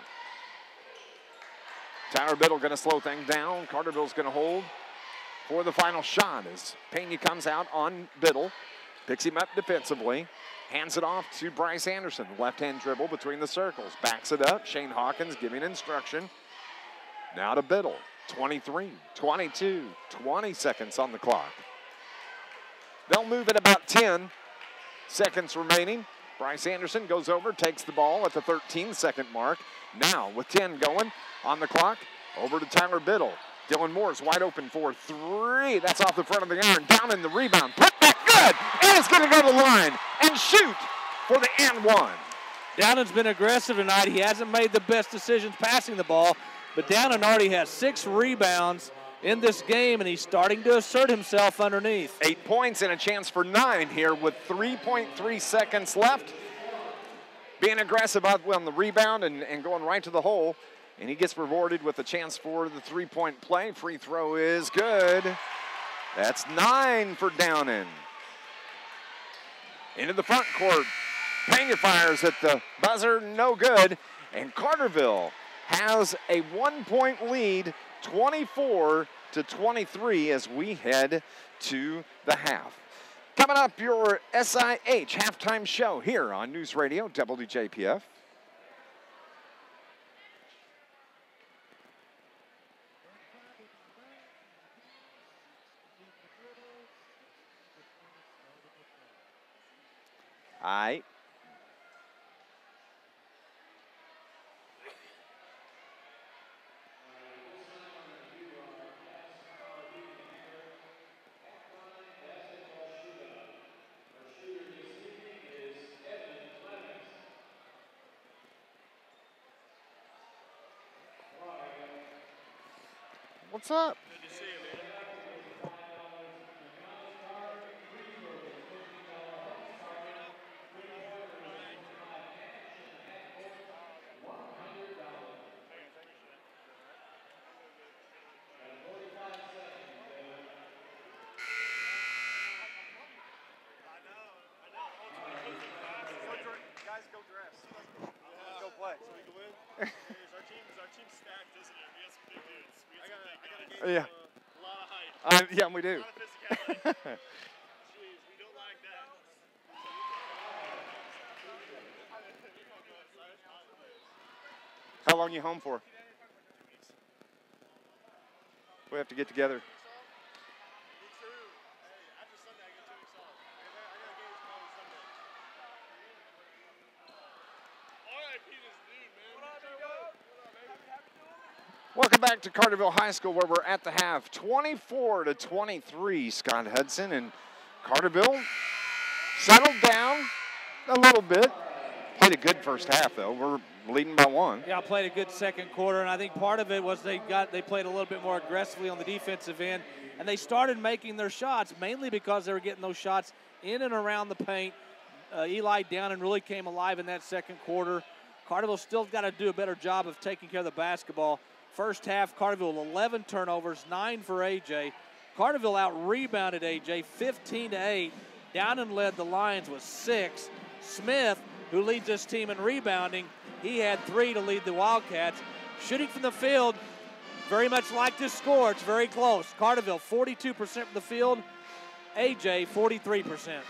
Tyler Biddle going to slow things down. Carterville's going to hold for the final shot as Pena comes out on Biddle. Picks him up defensively. Hands it off to Bryce Anderson. Left-hand dribble between the circles. Backs it up. Shane Hawkins giving instruction. Now to Biddle. 23, 22, 20 seconds on the clock. They'll move at about 10 seconds remaining. Bryce Anderson goes over, takes the ball at the 13-second mark. Now with 10 going on the clock, over to Tyler Biddle. Devin Moore's wide open for 3. That's off the front of the iron. Down in the rebound. Put back good. And it's going to go to the line and shoot for the and 1. Downan's been aggressive tonight. He hasn't made the best decisions passing the ball, but Downan already has 6 rebounds in this game, and he's starting to assert himself underneath. 8 points and a chance for 9 here with 3.3 seconds left. Being aggressive on the rebound and going right to the hole. And he gets rewarded with a chance for the 3-point play. Free throw is good. That's 9 for Downan. Into the front court. Pena fires at the buzzer, no good. And Carterville has a 1-point lead, 24-23 as we head to the half. Coming up, your SIH halftime show here on News Radio WJPF. All right. What's up? Good to see you, man. I know. guys go dress. Let's go play. So we can win. Our team's stacked, isn't it? We got some big dudes. I got a game a lot of height. Yeah, we do. A lot of physicality. Jeez, we don't like that. How long you home for? We have to get together. Me too. Hey, after Sunday, I get 2 weeks off. I got games probably Sunday. R.I.P. this dude, man. What up, baby? Welcome back to Carterville High School, where we're at the half. 24-23, Scott Hudson, and Carterville settled down a little bit. Played a good first half, though. We're leading by 1. Yeah, played a good second quarter, and I think part of it was they played a little bit more aggressively on the defensive end, and they started making their shots, mainly because they were getting those shots in and around the paint. Eli Downing really came alive in that second quarter. Carterville still got to do a better job of taking care of the basketball. First half, Carterville 11 turnovers, 9 for AJ. Carterville out-rebounded AJ 15-8. Downing led the Lions with 6. Smith, who leads this team in rebounding, he had 3 to lead the Wildcats. Shooting from the field, very much like this score, it's very close. Carterville 42% from the field, AJ 43%.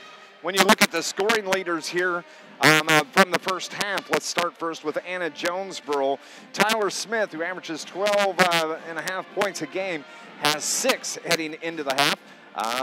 When you look at the scoring leaders here from the first half, let's start first with Anna-Jonesboro. Tyler Smith, who averages 12.5 points a game, has 6 heading into the half.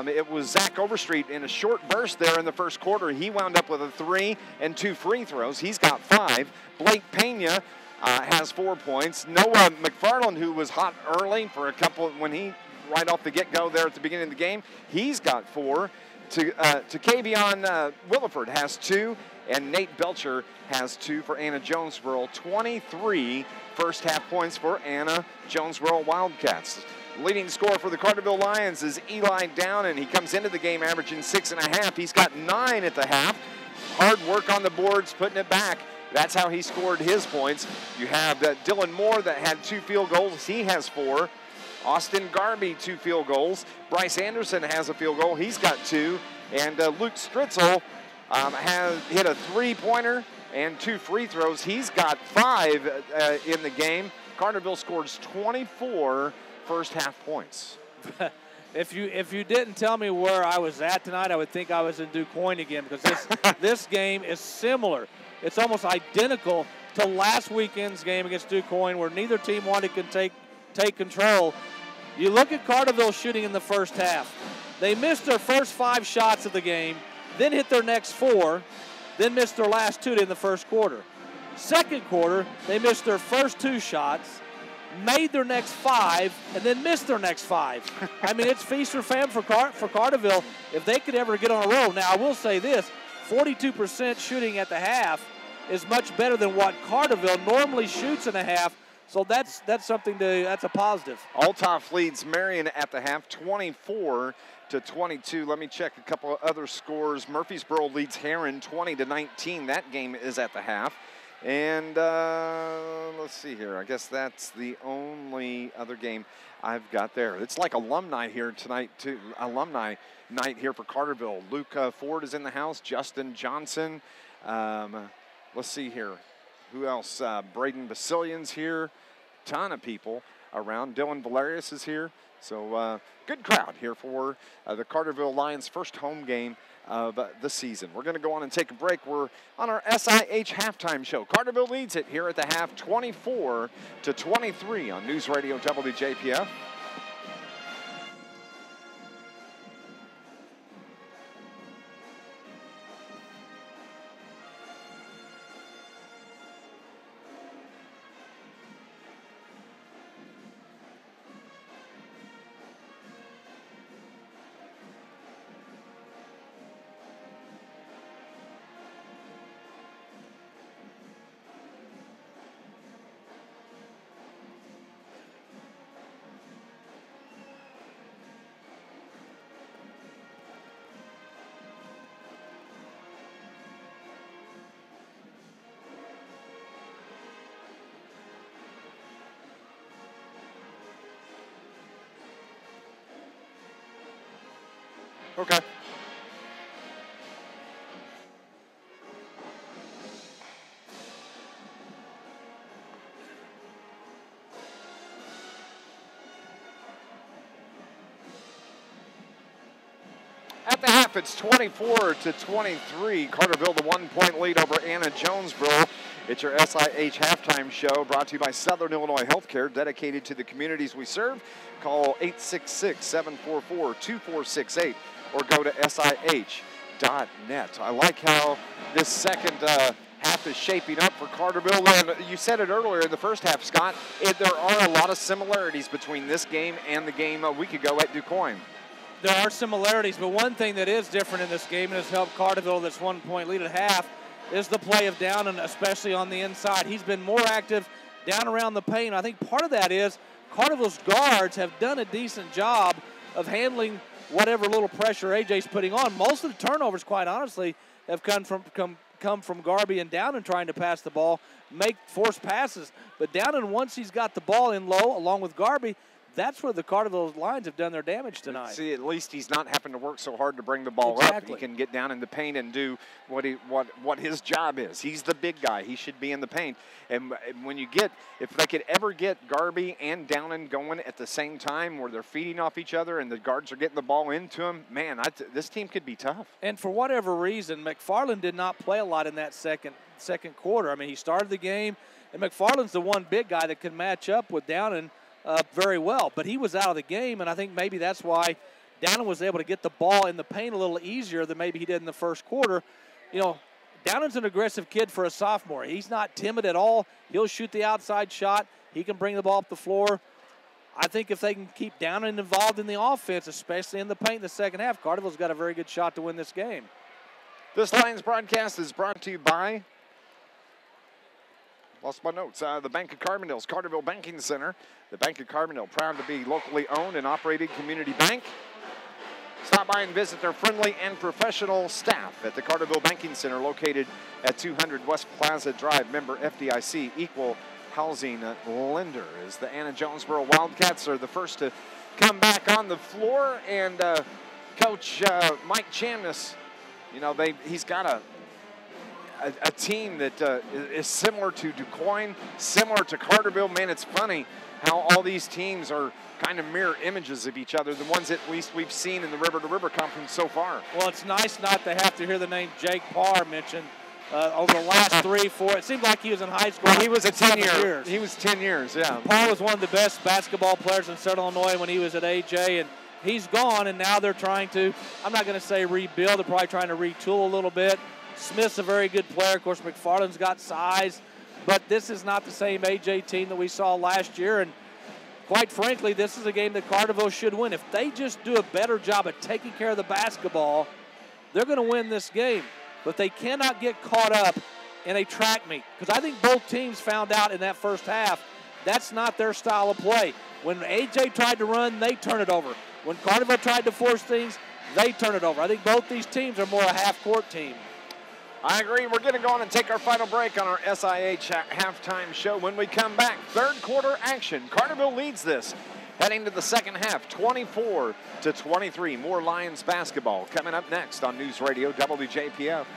It was Zach Overstreet in a short burst there in the first quarter. He wound up with a 3 and 2 free throws. He's got 5. Blake Pena has 4 points. Noah McFarland, who was hot early for a couple when he right off the get-go there at the beginning of the game, he's got 4. To Kavion Williford has 2, and Nate Belcher has 2 for Anna-Jonesboro. 23 first-half points for Anna-Jonesboro Wildcats. Leading scorer for the Carterville Lions is Eli Downing. He comes into the game averaging 6.5. He's got 9 at the half. Hard work on the boards, putting it back. That's how he scored his points. You have Dylan Moore that had 2 field goals. He has 4. Austin Garby, 2 field goals. Bryce Anderson has a field goal. He's got 2. And Luke Stritzel has hit a 3-pointer and 2 free throws. He's got 5 in the game. Carterville scores 24 first-half points. If you didn't tell me where I was at tonight, I would think I was in DuQuoin again, because this game is similar. It's almost identical to last weekend's game against DuQuoin, where neither team wanted to take control. You look at Carterville shooting in the first half. They missed their first 5 shots of the game, then hit their next 4, then missed their last 2 in the first quarter. Second quarter, they missed their first 2 shots, made their next 5, and then missed their next 5. I mean, it's feast or famine for Carterville if they could ever get on a roll. Now, I will say this, 42% shooting at the half is much better than what Carterville normally shoots in a half. So that's a positive. Althoff leads Marion at the half, 24-22. Let me check a couple of other scores. Murfreesboro leads Heron 20-19. That game is at the half. And let's see here. I guess that's the only other game I've got there. It's like alumni here tonight, too. Alumni night here for Carterville. Luke Ford is in the house. Justin Johnson. Let's see here. Who else? Braden Basilian's here. Ton of people around. Dylan Valerius is here. So good crowd here for the Carterville Lions' first home game of the season. We're going to go on and take a break. We're on our SIH halftime show. Carterville leads it here at the half, 24-23 on NewsRadio WJPF. Okay. It's 24-23. Carterville, the 1-point lead over Anna-Jonesboro. It's your SIH halftime show brought to you by Southern Illinois Healthcare, dedicated to the communities we serve. Call 866-744-2468 or go to SIH.net. I like how this second half is shaping up for Carterville. And you said it earlier in the first half, Scott. There are a lot of similarities between this game and the game a week ago at DuQuoin. There are similarities, but one thing that is different in this game and has helped Carterville, this 1-point lead at half, is the play of Downen, especially on the inside. He's been more active down around the paint. I think part of that is Carterville's guards have done a decent job of handling whatever little pressure AJ's putting on. Most of the turnovers, quite honestly, have come from Garby and Downen trying to pass the ball, make forced passes. But Downen, once he's got the ball in low, along with Garby, that's where the Carterville Lions have done their damage tonight. See, at least he's not having to work so hard to bring the ball up. He can get down in the paint and do what his job is. He's the big guy. He should be in the paint. And when you get, if they could ever get Garby and Downen going at the same time where they're feeding off each other and the guards are getting the ball into them, man, this team could be tough. And for whatever reason, McFarland did not play a lot in that second quarter. I mean, he started the game, and McFarland's the one big guy that can match up with Downen very well, but he was out of the game, and I think maybe that's why Downen was able to get the ball in the paint a little easier than maybe he did in the first quarter. You know, Downen's an aggressive kid for a sophomore. He's not timid at all. He'll shoot the outside shot. He can bring the ball up the floor. I think if they can keep Downen involved in the offense, especially in the paint in the second half, Carterville's got a very good shot to win this game. This Lions broadcast is brought to you by, lost my notes, the Bank of Carbondale's Carterville Banking Center. The Bank of Carbondale, proud to be locally owned and operated community bank. Stop by and visit their friendly and professional staff at the Carterville Banking Center, located at 200 West Plaza Drive, member FDIC, equal housing lender. As the Anna-Jonesboro Wildcats are the first to come back on the floor, and Coach Mike Chamness, you know, he's got a team that is similar to DuQuoin, similar to Carterville. Man, it's funny how all these teams are kind of mirror images of each other, the ones at least we've seen in the River to River Conference so far. Well, it's nice not to have to hear the name Jake Parr mentioned over the last 3, 4. It seemed like he was in high school. Well, he was a 10 years. He was 10 years, yeah. Parr was one of the best basketball players in Southern Illinois when he was at AJ, and he's gone, and now they're trying to, I'm not going to say rebuild, they're probably trying to retool a little bit. Smith's a very good player. Of course, McFarland's got size, but this is not the same AJ team that we saw last year, and quite frankly, this is a game that Carterville should win. If they just do a better job at taking care of the basketball, they're going to win this game. But they cannot get caught up in a track meet, because I think both teams found out in that first half that's not their style of play. When AJ tried to run, they turn it over. When Carterville tried to force things, they turn it over. I think both these teams are more a half-court team. I agree. We're going to go on and take our final break on our SIH halftime show. When we come back, third quarter action. Carterville leads this, heading to the second half, 24-23. More Lions basketball coming up next on News Radio WJPF.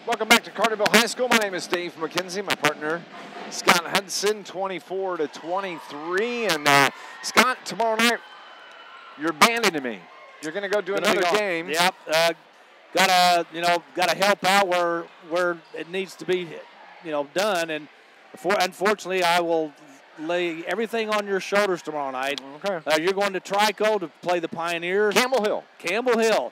Welcome back to Carterville High School. My name is Dave McKenzie. My partner, Scott Hudson, 24-23. And Scott, tomorrow night, you're abandoning me. You're going to go do another game. Yep. Gotta help out where it needs to be, done. And unfortunately, I will lay everything on your shoulders tomorrow night. Okay. You're going to Trico to play the Pioneers. Campbell Hill. Campbell Hill.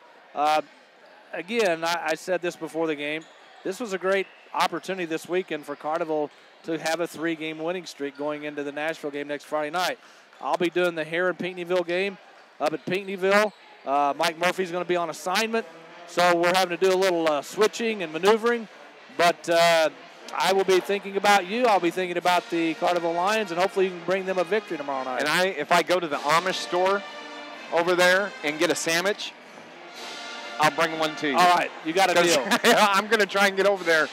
Again, I said this before the game. This was a great opportunity this weekend for Carterville to have a 3-game winning streak going into the Nashville game next Friday night. I'll be doing the Hare and Pinckneyville game up at Pinckneyville. Mike Murphy's going to be on assignment, so we're having to do a little switching and maneuvering. But I will be thinking about you. I'll be thinking about the Carterville Lions, and hopefully you can bring them a victory tomorrow night. And if I go to the Amish store over there and get a sandwich, I'll bring one to you. All right, you got a deal. I'm going to try and get over there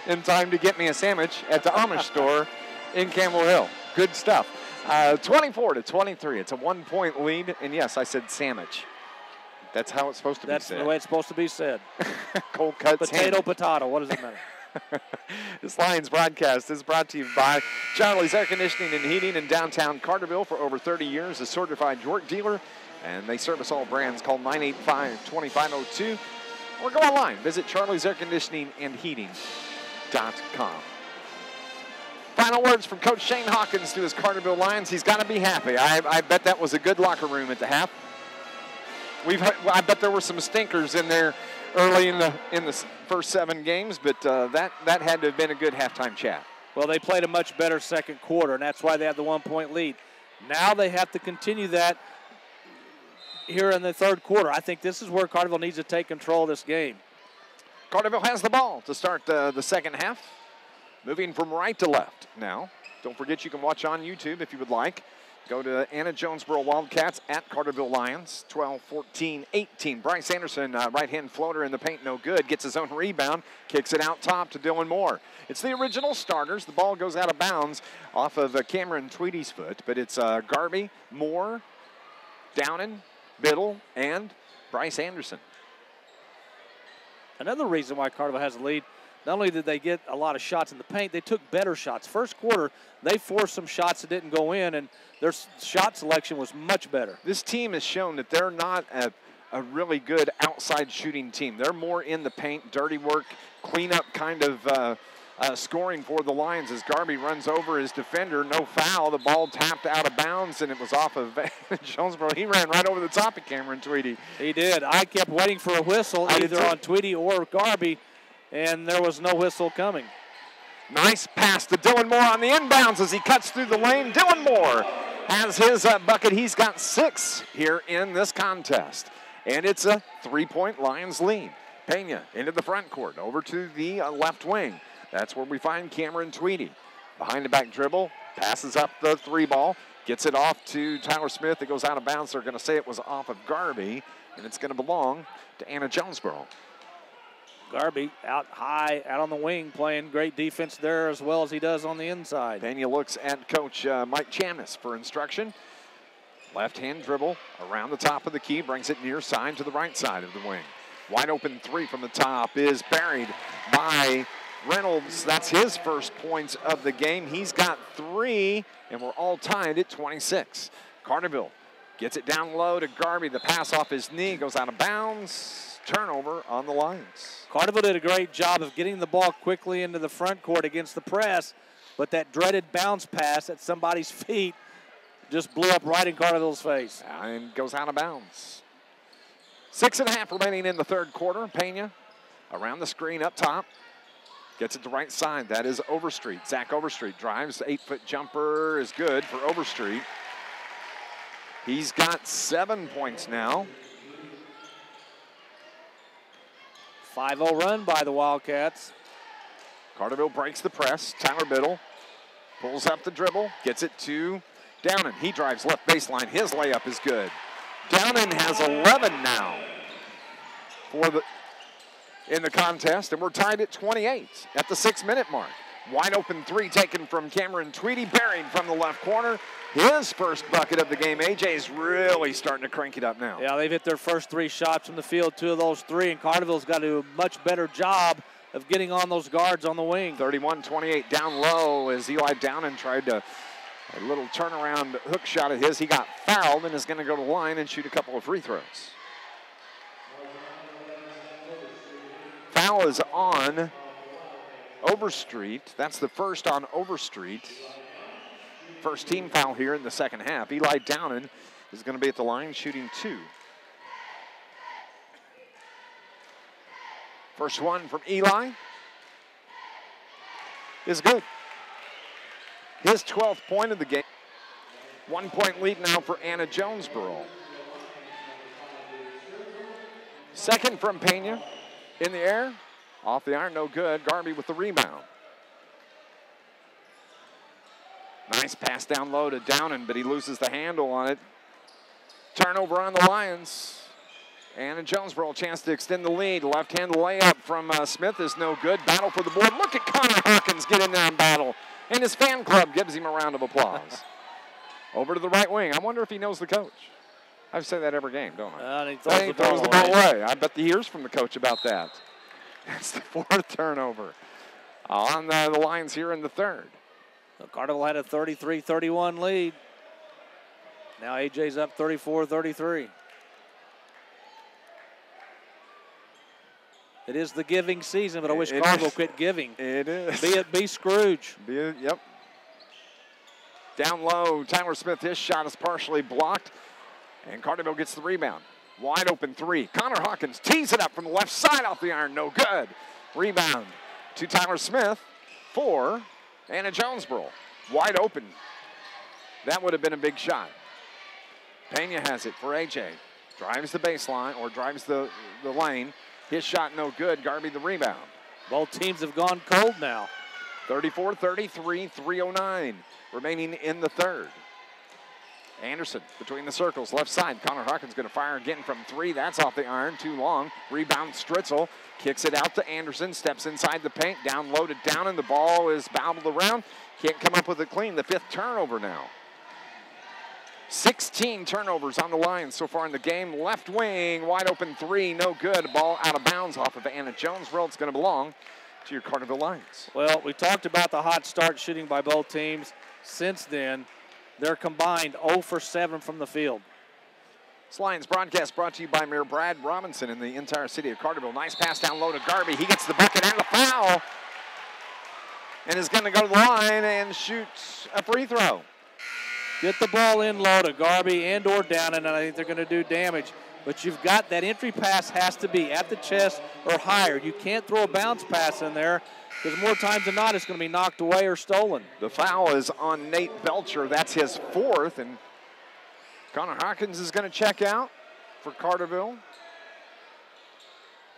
in time to get me a sandwich at the Amish store in Campbell Hill. Good stuff. 24-23. It's a 1-point lead. And, yes, I said sandwich. That's how it's supposed to be said. That's the way it's supposed to be said. Cold cut potato, potato. What does it matter? This Lions broadcast is brought to you by Charlie's Air Conditioning and Heating in downtown Carterville for over 30 years, a certified York dealer. And they service all brands. Call 985-2502 or go online. Visit Charlie's Air Conditioning and Heating.com. Final words from Coach Shane Hawkins to his Carterville Lions. He's got to be happy. I bet that was a good locker room at the half. I bet there were some stinkers in there early in the first 7 games, but that had to have been a good halftime chat. Well, they played a much better second quarter, and that's why they had the 1-point lead. Now they have to continue that here in the third quarter. I think this is where Carterville needs to take control of this game. Carterville has the ball to start the second half. Moving from right to left now. Don't forget you can watch on YouTube if you would like. Go to Anna-Jonesboro Wildcats at Carterville Lions. 12-14-18. Bryce Anderson, right-hand floater in the paint, no good. Gets his own rebound. Kicks it out top to Dylan Moore. It's the original starters. The ball goes out of bounds off of Cameron Tweedy's foot. But it's Garvey, Moore, Downen, Biddle, and Bryce Anderson. Another reason why Carterville has the lead, not only did they get a lot of shots in the paint, they took better shots. First quarter, they forced some shots that didn't go in, and their shot selection was much better. This team has shown that they're not a really good outside shooting team. They're more in the paint, dirty work, cleanup kind of scoring for the Lions as Garvey runs over his defender. No foul. The ball tapped out of bounds, and it was off of Jonesboro. He ran right over the top of Cameron Tweedy. He did. I kept waiting for a whistle either on Tweedy or Garvey, and there was no whistle coming. Nice pass to Dylan Moore on the inbounds as he cuts through the lane. Dylan Moore has his bucket. He's got 6 here in this contest. And it's a 3-point Lions lead. Pena into the front court, over to the left wing. That's where we find Cameron Tweedy. Behind the back dribble, passes up the 3 ball, gets it off to Tyler Smith. It goes out of bounds. They're going to say it was off of Garvey, and it's going to belong to Anna-Jonesboro. Garvey out high, out on the wing, playing great defense there as well as he does on the inside. Pena looks at Coach Mike Chamness for instruction. Left-hand dribble around the top of the key, brings it near side to the right side of the wing. Wide open 3 from the top is buried by Reynolds. That's his first points of the game. He's got 3, and we're all tied at 26. Carterville gets it down low to Garvey. The pass off his knee goes out of bounds. Turnover on the Lions. Carterville did a great job of getting the ball quickly into the front court against the press, but that dreaded bounce pass at somebody's feet just blew up right in Carterville's face. And goes out of bounds. 6.5 remaining in the third quarter. Pena around the screen up top. Gets it to right side. That is Overstreet. Zach Overstreet drives. 8-foot jumper is good for Overstreet. He's got 7 points now. 5-0 run by the Wildcats. Carterville breaks the press. Tyler Biddle pulls up the dribble. Gets it to Downen. He drives left baseline. His layup is good. Downen has 11 now in the contest, and we're tied at 28 at the 6-minute mark. Wide open 3 taken from Cameron Tweedy, buried from the left corner. His first bucket of the game. AJ's really starting to crank it up now. Yeah, they've hit their first 3 shots from the field, 2 of those 3, and Carterville's got to do a much better job of getting on those guards on the wing. 31-28 down low as Eli Downen tried to a little turnaround hook shot at his. He got fouled and is going to go to the line and shoot a couple of free throws. Foul is on Overstreet. That's the first on Overstreet. First team foul here in the second half. Eli Downen is going to be at the line shooting 2. First one from Eli is good. His 12th point of the game. 1 point lead now for Anna-Jonesboro. Second from Pena in the air. Off the iron, no good. Garby with the rebound. Nice pass down low to Downen, but he loses the handle on it. Turnover on the Lions. Anna-Jonesboro a chance to extend the lead. Left-hand layup from Smith is no good. Battle for the board. Look at Connor Hawkins get in there and battle. And his fan club gives him a round of applause. Over to the right wing. I wonder if he knows the coach. I say that every game, don't I? He throws the ball away. I bet he hears from the coach about that. That's the 4th turnover on the Lions here in the 3rd. So Carterville had a 33-31 lead. Now AJ's up 34-33. It is the giving season, but I wish Carterville quit giving. It is. Be Scrooge. Yep. Down low, Tyler Smith, his shot is partially blocked, and Carterville gets the rebound. Wide open 3. Connor Hawkins tees it up from the left side off the iron, no good. Rebound to Tyler Smith for Anna-Jonesboro. Wide open. That would have been a big shot. Pena has it for AJ. Drives the baseline, or drives the lane. His shot no good. Garby the rebound. Both teams have gone cold now. 34-33, 3:09 remaining in the 3rd. Anderson between the circles, left side. Connor Hawkins going to fire again from 3. That's off the iron, too long. Rebound Stritzel, kicks it out to Anderson, steps inside the paint, down low to Downen. The ball is bobbled around. Can't come up with it clean. The 5th turnover now. 16 turnovers on the Lions so far in the game. Left wing, wide open 3, no good. Ball out of bounds off of Anna-Jonesboro. It's going to belong to your Carterville Lions. Well, we talked about the hot start shooting by both teams. Since then, they're combined 0 for 7 from the field. This Lions broadcast brought to you by Mayor Brad Robinson in the entire city of Carterville. Nice pass down low to Garby. He gets the bucket and a foul. And is going to go to the line and shoot a free throw. Get the ball in low to Garby and or Downen, and I think they're going to do damage. But you've got that entry pass has to be at the chest or higher. You can't throw a bounce pass in there because more times than not it's going to be knocked away or stolen. The foul is on Nate Belcher. That's his 4th, and Connor Hawkins is going to check out for Carterville.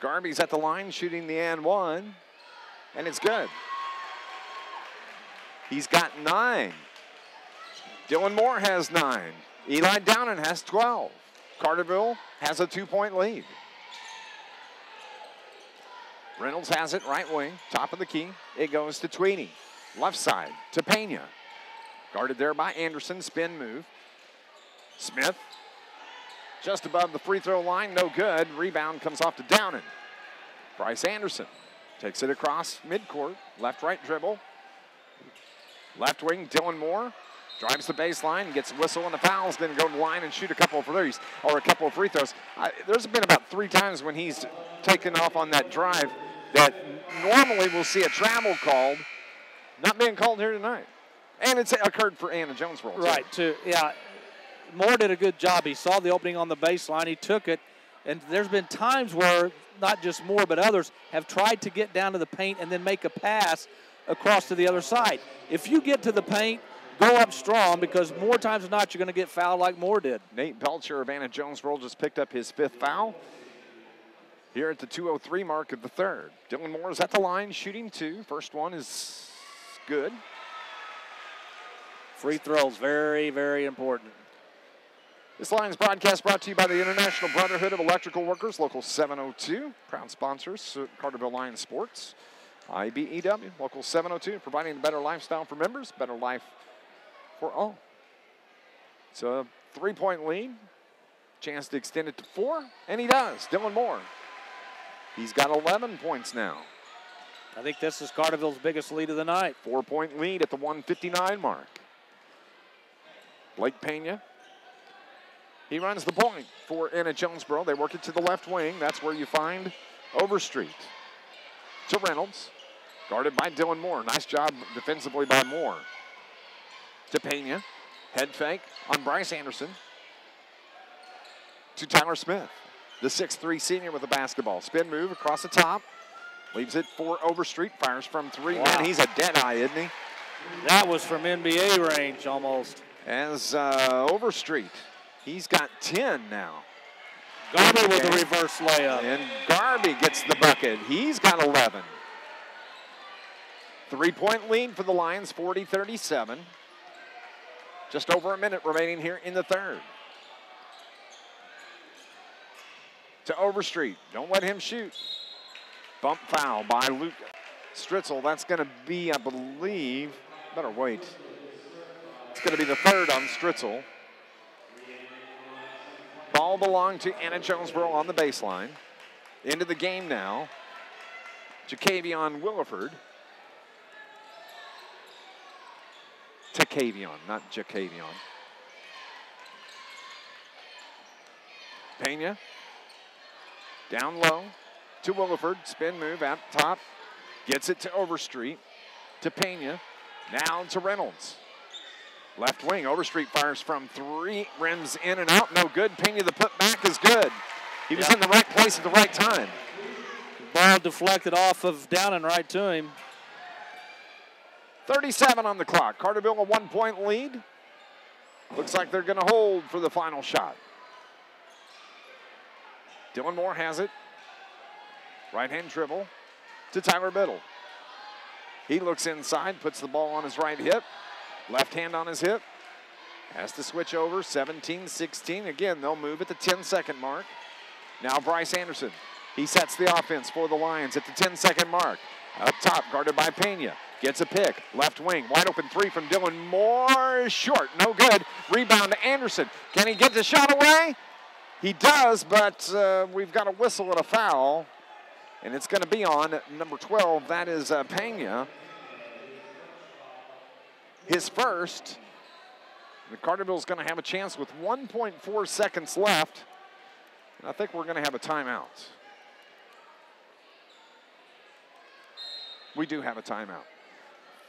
Garby's at the line shooting the and 1, and it's good. He's got 9. Dylan Moore has 9. Eli Downen has 12. Carterville has a 2-point lead. Reynolds has it right wing, top of the key. It goes to Tweedy. Left side to Pena. Guarded there by Anderson, spin move. Smith just above the free throw line, no good. Rebound comes off to Downen. Bryce Anderson takes it across midcourt, left-right dribble. Left wing, Dylan Moore. Drives the baseline, gets a whistle and a foul, is going to go to the line and shoot a couple of threes, or a couple of free throws. There's been about 3 times when he's taken off on that drive that normally we'll see a travel called, not being called here tonight. And it's occurred for Anna-Jonesboro. Right, too. Yeah, Moore did a good job. He saw the opening on the baseline, he took it, and there's been times where not just Moore but others have tried to get down to the paint and then make a pass across to the other side. If you get to the paint, go up strong, because more times than not, you're going to get fouled like Moore did. Nate Belcher of Anna-Jonesboro just picked up his 5th foul here at the 2:03 mark of the 3rd. Dylan Moore is at the line, shooting 2. First one is good. Free throws, very, very important. This Lions broadcast brought to you by the International Brotherhood of Electrical Workers, Local 702. Proud sponsors, Carterville Lions Sports. IBEW, Local 702, providing a better lifestyle for members, better life for all. It's a 3-point lead. Chance to extend it to 4, and he does. Dylan Moore. He's got 11 points now. I think this is Carterville's biggest lead of the night. 4-point lead at the 1:59 mark. Blake Pena. He runs the point for Anna-Jonesboro. They work it to the left wing. That's where you find Overstreet. To Reynolds. Guarded by Dylan Moore. Nice job defensively by Moore. to Pena. Head fake on Bryce Anderson. To Tyler Smith, the 6'3" senior with the basketball. Spin move across the top. Leaves it for Overstreet. Fires from three. Wow. Man, he's a dead eye, isn't he? That was from NBA range almost. As Overstreet, he's got 10 now. Garby with the reverse layup. And Garby gets the bucket. He's got 11. 3-point lead for the Lions, 40-37. Just over a minute remaining here in the third. To Overstreet. Don't let him shoot. Bump foul by Luke Stritzel. That's going to be, I believe, better wait. It's going to be the third on Stritzel. Ball belonged to Anna-Jonesboro on the baseline. Into the game now. Jacavion Williford. Tacavion, not Jacavion. Pena. Down low to Williford. Spin move at the top. Gets it to Overstreet. To Pena. Now to Reynolds. Left wing. Overstreet fires from three. Rims in and out. No good. Pena, the putback is good. He was in the right place at the right time. Ball deflected off of down and right to him. 37 on the clock. Carterville a 1-point lead. Looks like they're going to hold for the final shot. Dylan Moore has it. Right-hand dribble to Tyler Biddle. He looks inside, puts the ball on his right hip. Left hand on his hip. Has to switch over, 17-16. Again, they'll move at the 10-second mark. Now Bryce Anderson. He sets the offense for the Lions at the 10-second mark. Up top, guarded by Pena. Gets a pick. Left wing. Wide open three from Dylan Moore. Short. No good. Rebound to Anderson. Can he get the shot away? He does, but we've got a whistle and a foul. And it's going to be on number 12. That is Pena. His first. The Carterville's going to have a chance with 1.4 seconds left. And I think we're going to have a timeout. We do have a timeout.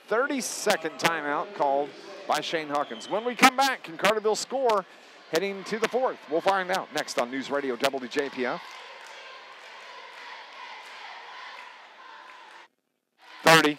30-second timeout called by Shane Hawkins. When we come back, can Carterville score heading to the fourth? We'll find out next on News Radio WJPF. 30.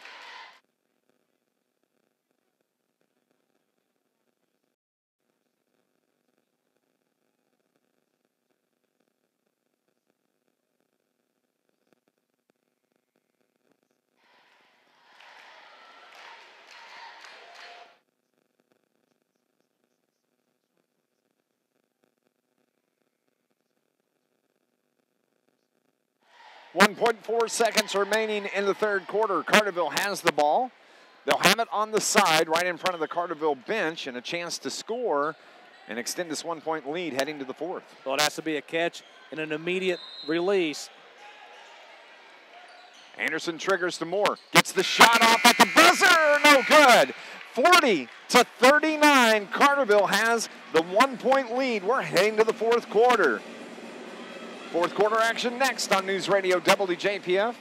.4 seconds remaining in the third quarter. Carterville has the ball. They'll have it on the side right in front of the Carterville bench and a chance to score and extend this 1-point lead heading to the fourth. Well, it has to be a catch and an immediate release. Anderson triggers to Moore. Gets the shot off at the buzzer. No good. 40-39. Carterville has the 1-point lead. We're heading to the fourth quarter. Fourth quarter action next on News Radio WJPF.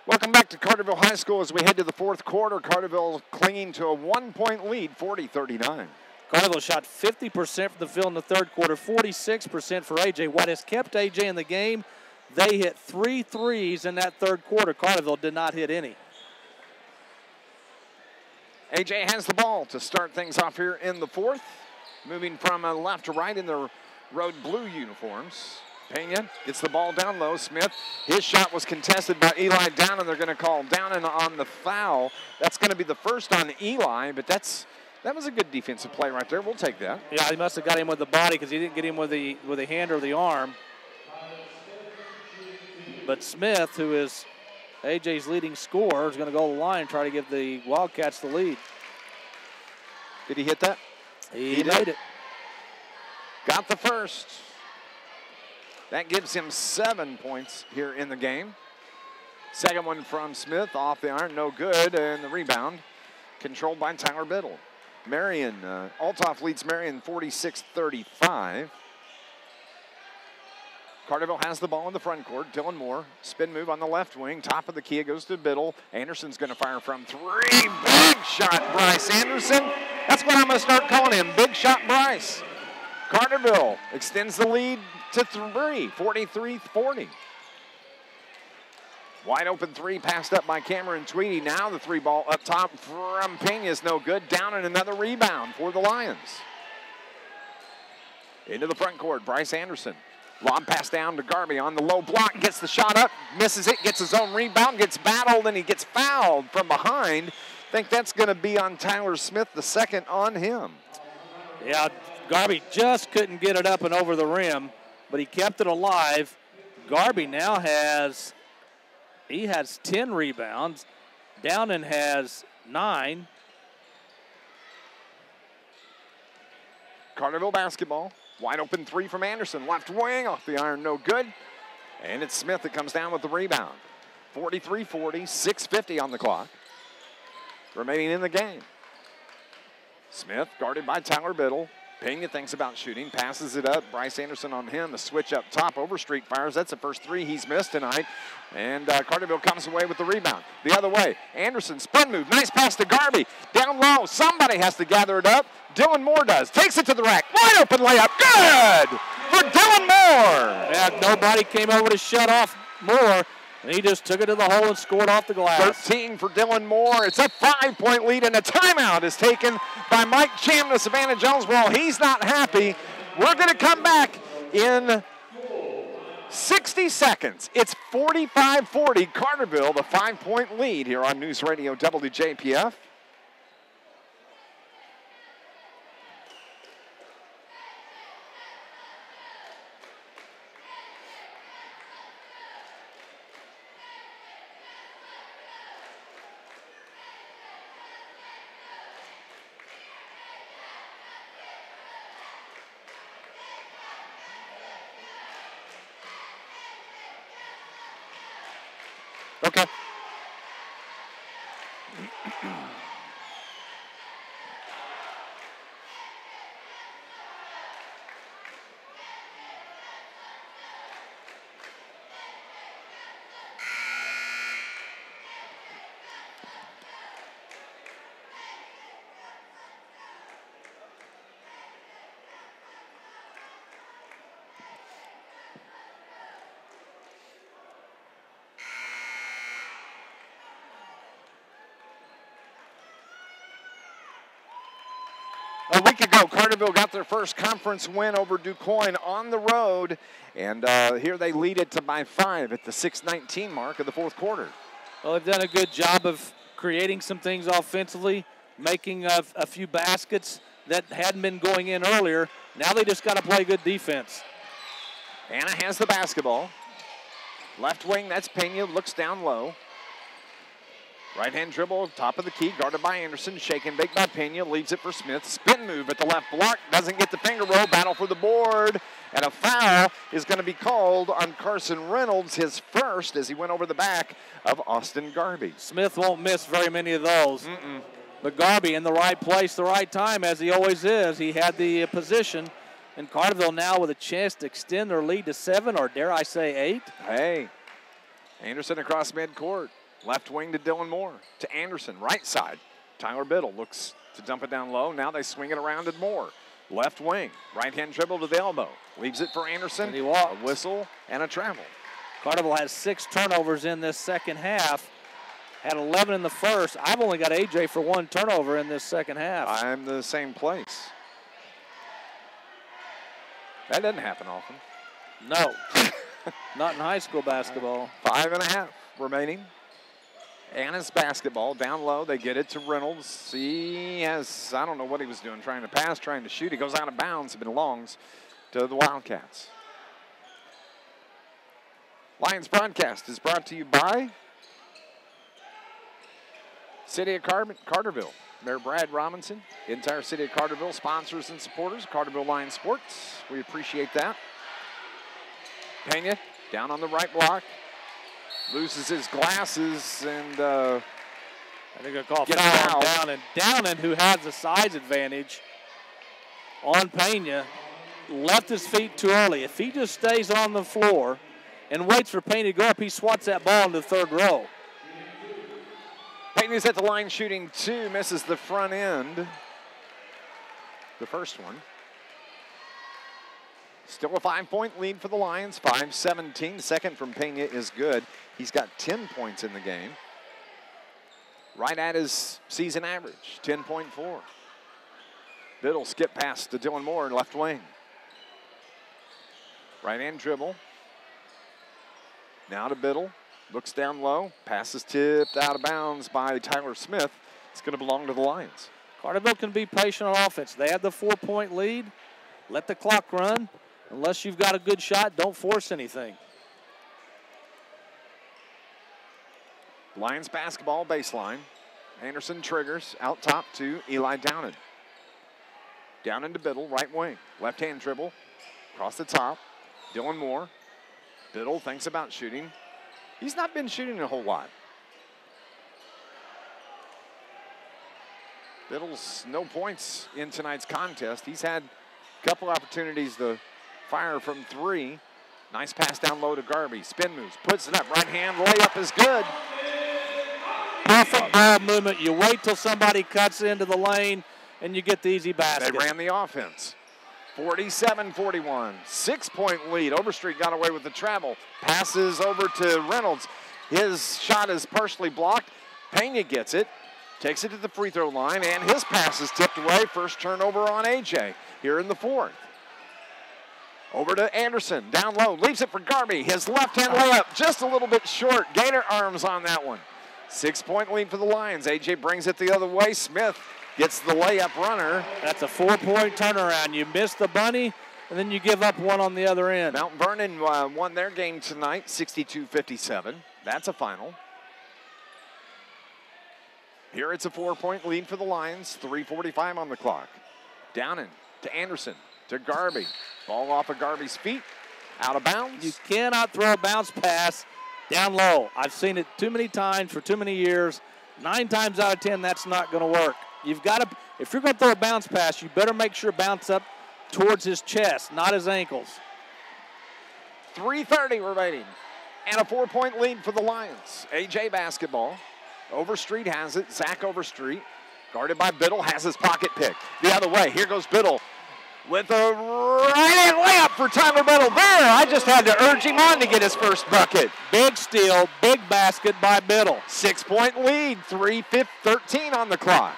Welcome back to Carterville High School as we head to the fourth quarter. Carterville clinging to a 1-point lead, 40-39. Carterville shot 50% from the field in the third quarter, 46% for AJ. What has kept AJ in the game, they hit 3 threes in that third quarter. Carterville did not hit any. AJ has the ball to start things off here in the fourth. Moving from left to right in their road blue uniforms. Pena gets the ball down low. Smith, his shot was contested by Eli Downen. They're going to call Downen on the foul. That's going to be the first on Eli, but that was a good defensive play right there. We'll take that. Yeah, he must have got him with the body because he didn't get him with the hand or the arm. But Smith, who is AJ's leading scorer, is going to go to the line and try to give the Wildcats the lead. Did he hit that? He made it. Got the first. That gives him 7 points here in the game. Second one from Smith, off the iron, no good, and the rebound controlled by Tyler Biddle. Marion, Althoff leads Marion 46-35. Carterville has the ball in the front court. Dylan Moore, spin move on the left wing. Top of the key, it goes to Biddle. Anderson's going to fire from three. Big shot, Bryce Anderson. That's what I'm going to start calling him, Big Shot Bryce. Carterville extends the lead to 3, 43-40. Wide open three passed up by Cameron Tweedy. Now the three ball up top from Pena is no good. Down and another rebound for the Lions. Into the front court, Bryce Anderson. Lob pass down to Garvey on the low block. Gets the shot up, misses it, gets his own rebound, gets battled, and he gets fouled from behind. Think that's going to be on Tyler Smith, the second on him. Yeah, Garvey just couldn't get it up and over the rim, but he kept it alive. Garvey now has 10 rebounds. Downen has 9. Carterville basketball. Wide open three from Anderson. Left wing, off the iron, no good. And it's Smith that comes down with the rebound. 43-40, 6:50 on the clock. Remaining in the game. Smith guarded by Tyler Biddle. Pena thinks about shooting, passes it up. Bryce Anderson on him, a switch up top. Overstreet fires. That's the first three he's missed tonight. And Carterville comes away with the rebound. The other way, Anderson, spin move. Nice pass to Garvey. Down low, somebody has to gather it up. Dylan Moore does. Takes it to the rack. Wide open layup. Good for Dylan Moore. Yeah, nobody came over to shut off Moore. And he just took it to the hole and scored off the glass. 13 for Dylan Moore. It's a 5-point lead, and a timeout is taken by Mike Chamness of Anna-Jonesboro. He's not happy. We're going to come back in 60 seconds. It's 45-40. Carterville, the 5-point lead here on NewsRadio WJPF. Okay. A week ago, Carterville got their first conference win over DuQuoin on the road, and here they lead it by 5 at the 6:19 mark of the fourth quarter. Well, they've done a good job of creating some things offensively, making a few baskets that hadn't been going in earlier. Now they just got to play good defense. Anna has the basketball. Left wing, that's Pena, looks down low. Right-hand dribble, top of the key, guarded by Anderson. Shake and bake by Pena, leaves it for Smith. Spin move at the left block, doesn't get the finger roll. Battle for the board, and a foul is going to be called on Carson Reynolds, his first, as he went over the back of Austin Garvey. Smith won't miss very many of those. But Garvey in the right place, the right time, as he always is. He had the position. And Carterville now with a chance to extend their lead to 7, or dare I say 8. Hey, Anderson across midcourt. Left wing to Dylan Moore, to Anderson, right side. Tyler Biddle looks to dump it down low. Now they swing it around to Moore. Left wing, right-hand dribble to the elbow. Leaves it for Anderson. And he walks. A whistle and a travel. Carterville has 6 turnovers in this second half. Had 11 in the first. I've only got AJ for 1 turnover in this second half. I'm the same place. That doesn't happen often. No. Not in high school basketball. 5.5 remaining. Anna's basketball down low. They get it to Reynolds. He has, I don't know what he was doing, trying to pass, trying to shoot. He goes out of bounds. It belongs to the Wildcats. Lions broadcast is brought to you by City of Carterville. Mayor Brad Robinson, entire city of Carterville, sponsors and supporters, Carterville Lions Sports. We appreciate that. Pena down on the right block. Loses his glasses and I think I call foul on Downen, who has the size advantage on Pena, left his feet too early. If he just stays on the floor and waits for Pena to go up, he swats that ball into the third row. Pena's at the line shooting 2, misses the front end. The first one. Still a 5-point lead for the Lions, 5-17. Second from Pena is good. He's got 10 points in the game. Right at his season average, 10.4. Biddle skip pass to Devin Moore, left wing. Right hand dribble. Now to Biddle. Looks down low. Pass is tipped out of bounds by Tyler Smith. It's going to belong to the Lions. Carterville can be patient on offense. They have the 4-point lead. Let the clock run. Unless you've got a good shot, don't force anything. Lions basketball baseline. Anderson triggers out top to Eli Downen. Down into Biddle, right wing. Left hand dribble. Across the top. Dylan Moore. Biddle thinks about shooting. He's not been shooting a whole lot. Biddle's no points in tonight's contest. He's had a couple opportunities to fire from 3. Nice pass down low to Garby. Spin moves, puts it up. Right hand layup is good. Perfect ball movement. You wait till somebody cuts into the lane and you get the easy basket. They ran the offense. 47-41, 6-point lead. Overstreet got away with the travel. Passes over to Reynolds. His shot is partially blocked. Pena gets it, takes it to the free throw line, and his pass is tipped away. First turnover on AJ here in the 4th. Over to Anderson, down low, leaves it for Garby. His left-hand layup just a little bit short. Gator arms on that one. 6-point lead for the Lions. AJ brings it the other way. Smith gets the layup runner. That's a 4-point turnaround. You miss the bunny, and then you give up one on the other end. Mount Vernon won their game tonight, 62-57. That's a final. Here it's a 4-point lead for the Lions, 3:45 on the clock. Downen to Anderson, to Garby. Ball off of Garby's feet, out of bounds. You cannot throw a bounce pass down low. I've seen it too many times for too many years. 9 times out of 10, that's not going to work. You've got to, if you're going to throw a bounce pass, you better make sure bounce up towards his chest, not his ankles. 3:30 remaining, and a 4-point lead for the Lions. AJ basketball. Overstreet has it. Zach Overstreet, guarded by Biddle, has his pocket pick. The other way, here goes Biddle with a right-hand layup for Tyler Biddle. There, I just had to urge him on to get his first bucket. Big steal, big basket by Biddle. 6-point lead, 3:13 on the clock.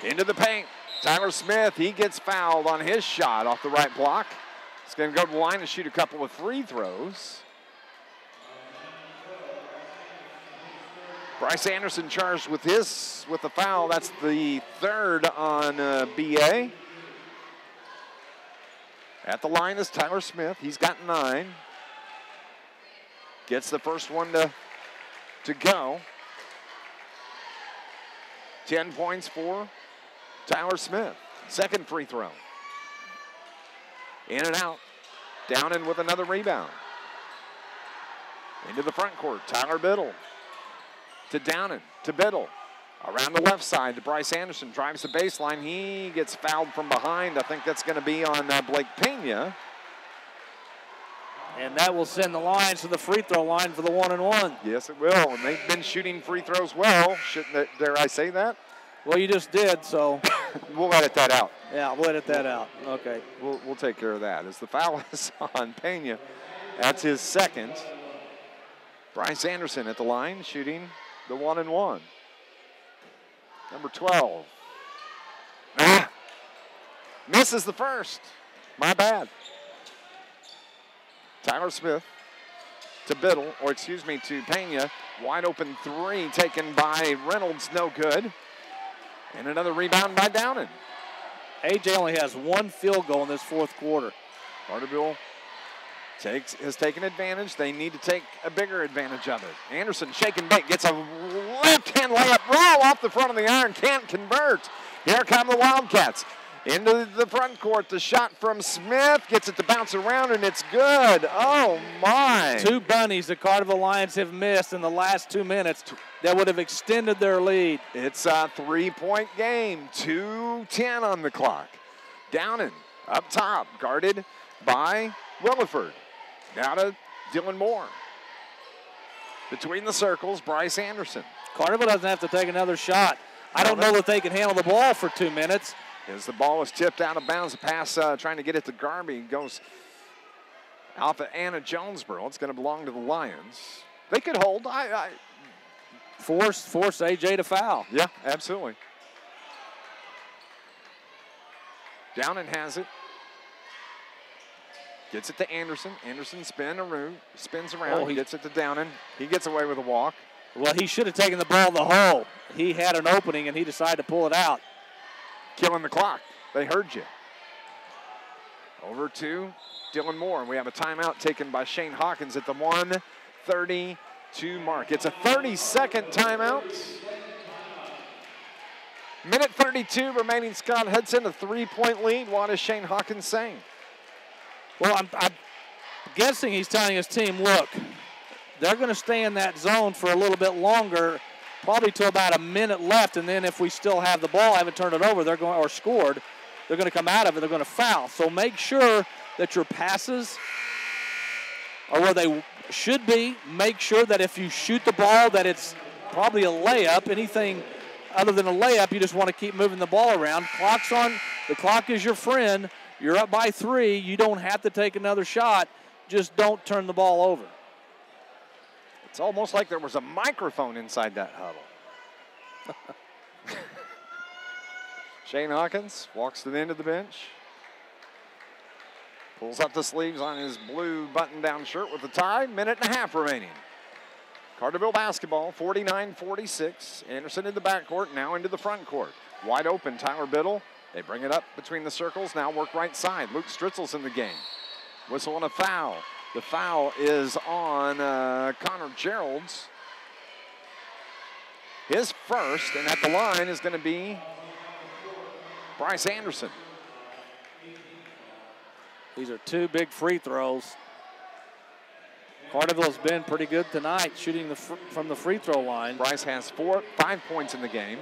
Into the paint. Tyler Smith, he gets fouled on his shot off the right block. He's going to go to the line and shoot a couple of free throws. Bryce Anderson charged with the foul. That's the 3rd on BA. At the line is Tyler Smith. He's got 9. Gets the first one to go. 10 points for Tyler Smith. Second free throw. In and out. Downen with another rebound. Into the front court. Tyler Biddle to Downen, to Biddle. Around the left side to Bryce Anderson. Drives the baseline. He gets fouled from behind. I think that's going to be on Blake Pena. And that will send the Lions to the free throw line for the 1-and-1. Yes, it will. And they've been shooting free throws well. Dare I say that? Well, you just did, so. We'll edit that out. Yeah, we'll edit that out. Okay. We'll take care of that. As the foul is on Pena, that's his second. Bryce Anderson at the line, shooting the 1-and-1. Number 12. Misses the first. My bad. Tyler Smith to to Pena. Wide open three taken by Reynolds, no good. And another rebound by Downing. AJ only has one field goal in this fourth quarter. Carterville has taken advantage. They need to take a bigger advantage of it. Anderson shaking bait, gets a left-hand layup, roll off the front of the iron, can't convert. Here come the Wildcats. Into the front court, the shot from Smith, gets it to bounce around, and it's good. Oh, my. Two bunnies the Carterville Lions have missed in the last 2 minutes that would have extended their lead. It's a three-point game, 2:10 on the clock. Downing up top, guarded by Williford. Now to Dylan Moore. Between the circles, Bryce Anderson. Carterville doesn't have to take another shot. I don't know that they can handle the ball for 2 minutes. As the ball is tipped out of bounds, the pass trying to get it to Garby goes off at Anna-Jonesboro. It's going to belong to the Lions. They could hold. Force AJ to foul. Yeah, absolutely. Downing has it. Gets it to Anderson. Anderson spins around, gets it to Downing. He gets away with a walk. Well, he should have taken the ball in the hole. He had an opening, and he decided to pull it out. Killing the clock. They heard you. Over to Dylan Moore, and we have a timeout taken by Shane Hawkins at the 1:32 mark. It's a 30-second timeout. Minute 32 remaining. Scott Hudson, a 3-point lead. What is Shane Hawkins saying? Well, I'm guessing he's telling his team, look, they're going to stay in that zone for a little bit longer, probably till about a minute left, and then if we still have the ball, haven't turned it over, or scored, they're going to come out of it, they're going to foul. So make sure that your passes are where they should be. Make sure that if you shoot the ball that it's probably a layup. Anything other than a layup, you just want to keep moving the ball around. Clock's on. The clock is your friend. You're up by 3. You don't have to take another shot. Just don't turn the ball over. It's almost like there was a microphone inside that huddle. Shane Hawkins walks to the end of the bench. Pulls up the sleeves on his blue button-down shirt with the tie. Minute and a half remaining. Carterville basketball, 49-46. Anderson in the backcourt, now into the front court. Wide open, Tyler Biddle. They bring it up between the circles, now work right side. Luke Stritzel's in the game. Whistle and a foul. The foul is on Connor Gerald's. His first, and at the line is going to be Bryce Anderson. These are 2 big free throws. Carterville's been pretty good tonight shooting from the free throw line. Bryce has 5 points in the game.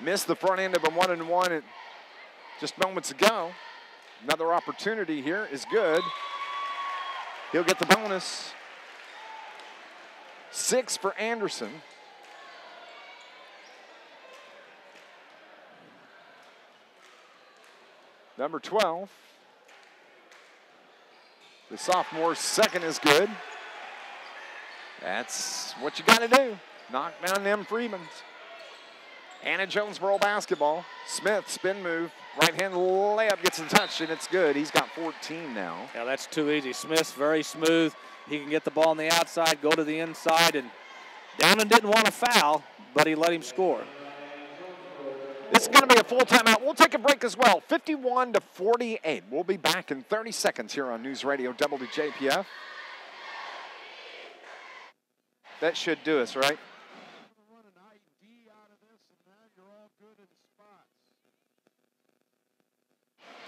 Missed the front end of a 1-and-1 just moments ago. Another opportunity here is good. He'll get the bonus. 6 for Anderson. Number 12. The sophomore's second is good. That's what you got to do. Knock down them Freemans. Anna-Jonesboro basketball. Smith, spin move. Right-hand layup gets a touch, and it's good. He's got 14 now. Yeah, that's too easy. Smith's very smooth. He can get the ball on the outside, go to the inside, and Downing didn't want to foul, but he let him score. This is going to be a full timeout. We'll take a break as well. 51-48. We'll be back in 30 seconds here on News Radio WJPF. That should do us, right?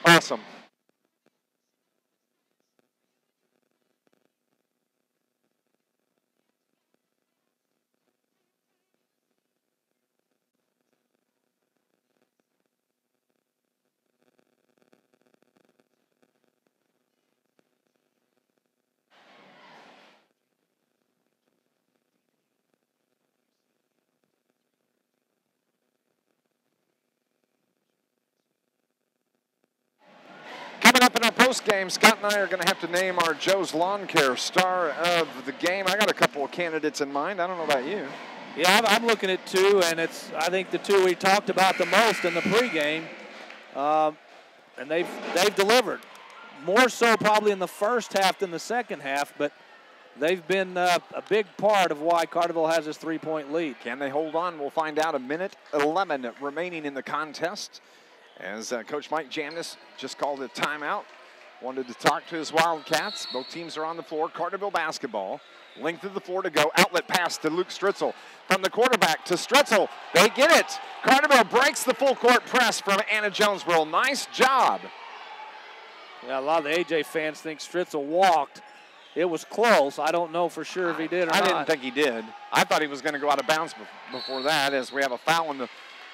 Awesome. post-game, Scott and I are going to have to name our Joe's Lawn Care star of the game. I got a couple of candidates in mind. I don't know about you. Yeah, I'm looking at two, and it's I think the two we talked about the most in the pregame, and they've delivered. More so probably in the first half than the second half, but they've been a big part of why Carterville has this 3-point lead. Can they hold on? We'll find out. 1:11 remaining in the contest as Coach Mike Jamnis just called a timeout. Wanted to talk to his Wildcats. Both teams are on the floor. Carterville basketball. Length of the floor to go. Outlet pass to Luke Stritzel. From the quarterback to Stritzel. They get it. Carterville breaks the full court press from Anna-Jonesboro. Nice job. Yeah, a lot of the AJ fans think Stritzel walked. It was close. I don't know for sure if he did or not. I didn't think he did. I thought he was going to go out of bounds before that, as we have a foul in the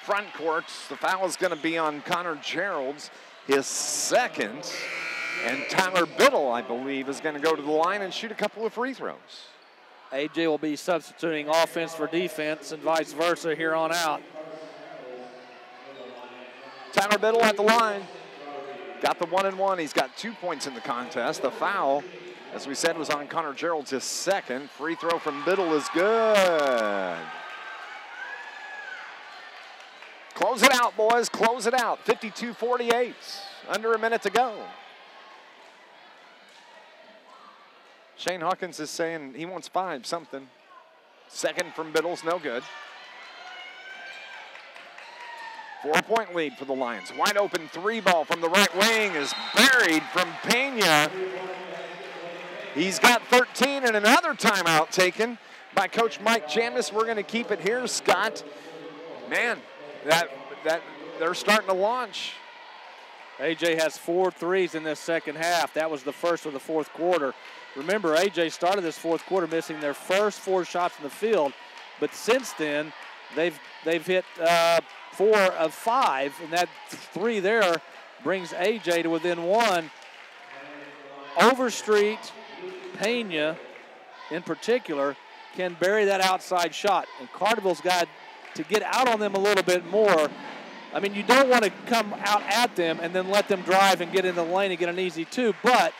front court. The foul is going to be on Connor Gerald's, his second. And Tyler Biddle, I believe, is going to go to the line and shoot a couple of free throws. AJ will be substituting offense for defense and vice versa here on out. Tyler Biddle at the line. Got the 1-and-1. He's got 2 points in the contest. The foul, as we said, was on Connor Gerald's, his second. Free throw from Biddle is good. Close it out, boys. Close it out. 52-48. Under a minute to go. Shane Hawkins is saying he wants 5 something. Second from Biddle's no good. 4-point lead for the Lions. Wide open 3-ball from the right wing is buried from Pena. He's got 13 and another timeout taken by Coach Mike Jamnis. We're going to keep it here, Scott. Man, that they're starting to launch. AJ has 4 threes in this second half. That was the first of the fourth quarter. Remember, AJ started this fourth quarter missing their first 4 shots in the field, but since then, they've hit 4 of 5, and that 3 there brings AJ to within 1. Overstreet, Pena, in particular, can bury that outside shot, and Carterville's got to get out on them a little bit more. I mean, you don't want to come out at them and then let them drive and get in the lane and get an easy 2, but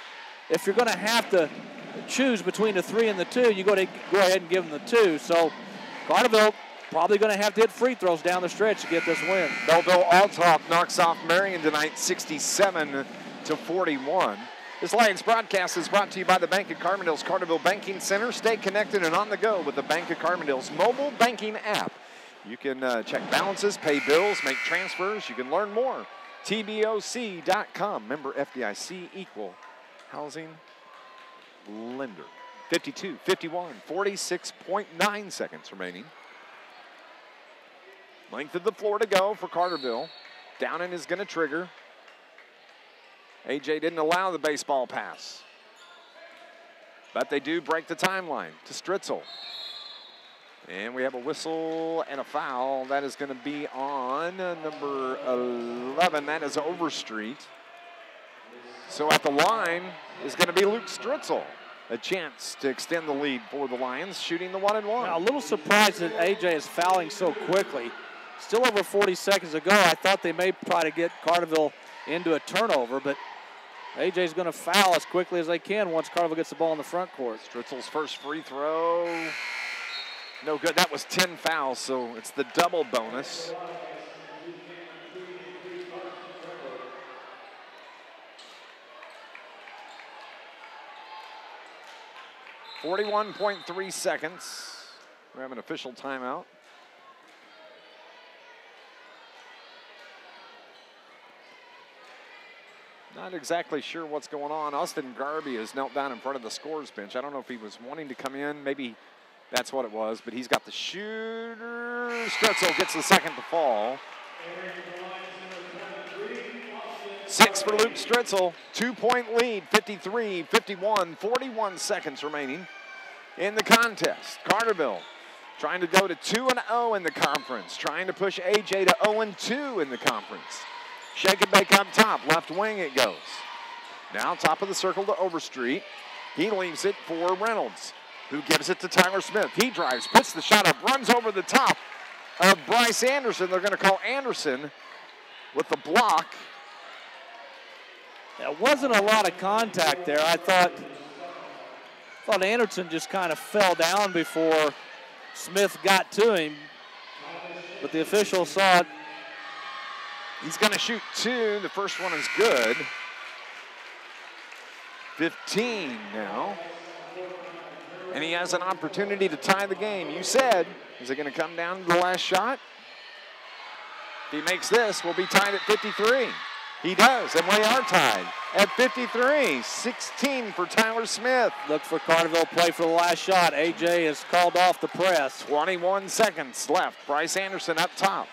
if you're going to have to choose between the 3 and the 2, you go ahead and give them the 2. So Carterville probably going to have to hit free throws down the stretch to get this win. Belleville Althoff knocks off Marion tonight 67-41. This Lions broadcast is brought to you by the Bank of Carbondale's Carterville Banking Center. Stay connected and on the go with the Bank of Carbondale's mobile banking app. You can check balances, pay bills, make transfers. You can learn more. TBOC.com. Member FDIC, equal housing lender. 52-51, 46.9 seconds remaining. Length of the floor to go for Carterville. Downing is going to trigger. AJ didn't allow the baseball pass. But they do break the timeline to Stritzel. And we have a whistle and a foul. That is going to be on number 11. That is Overstreet. So at the line is going to be Luke Stritzel. A chance to extend the lead for the Lions, shooting the 1-and-1. Now, a little surprised that AJ is fouling so quickly. Still over 40 seconds ago, I thought they may try to get Carterville into a turnover, but AJ's going to foul as quickly as they can once Carterville gets the ball in the front court. Stritzel's first free throw. No good. That was 10 fouls, so it's the double bonus. .3 seconds. We have an official timeout. Not exactly sure what's going on. Austin Garby has knelt down in front of the scorer's bench. I don't know if he was wanting to come in. Maybe that's what it was, but he's got the shooter. Stritzel gets the second to fall. 6 for Luke Stritzel. 2-point lead, 53-51, 41 seconds remaining in the contest. Carterville trying to go to 2-0 in the conference, trying to push AJ to 0-2 in the conference. Shake and bake up top, left wing it goes. Now top of the circle to Overstreet. He leaves it for Reynolds, who gives it to Tyler Smith. He drives, puts the shot up, runs over the top of Bryce Anderson. They're going to call Anderson with the block. There wasn't a lot of contact there. I thought Anderson just kind of fell down before Smith got to him, but the official saw it. He's going to shoot 2. The first one is good. 15 now. And he has an opportunity to tie the game. You said, is it going to come down to the last shot? If he makes this, we'll be tied at 53. He does, and we are tied at 53. 16 for Tyler Smith. Look for Carterville play for the last shot. AJ has called off the press. 21 seconds left. Bryce Anderson up top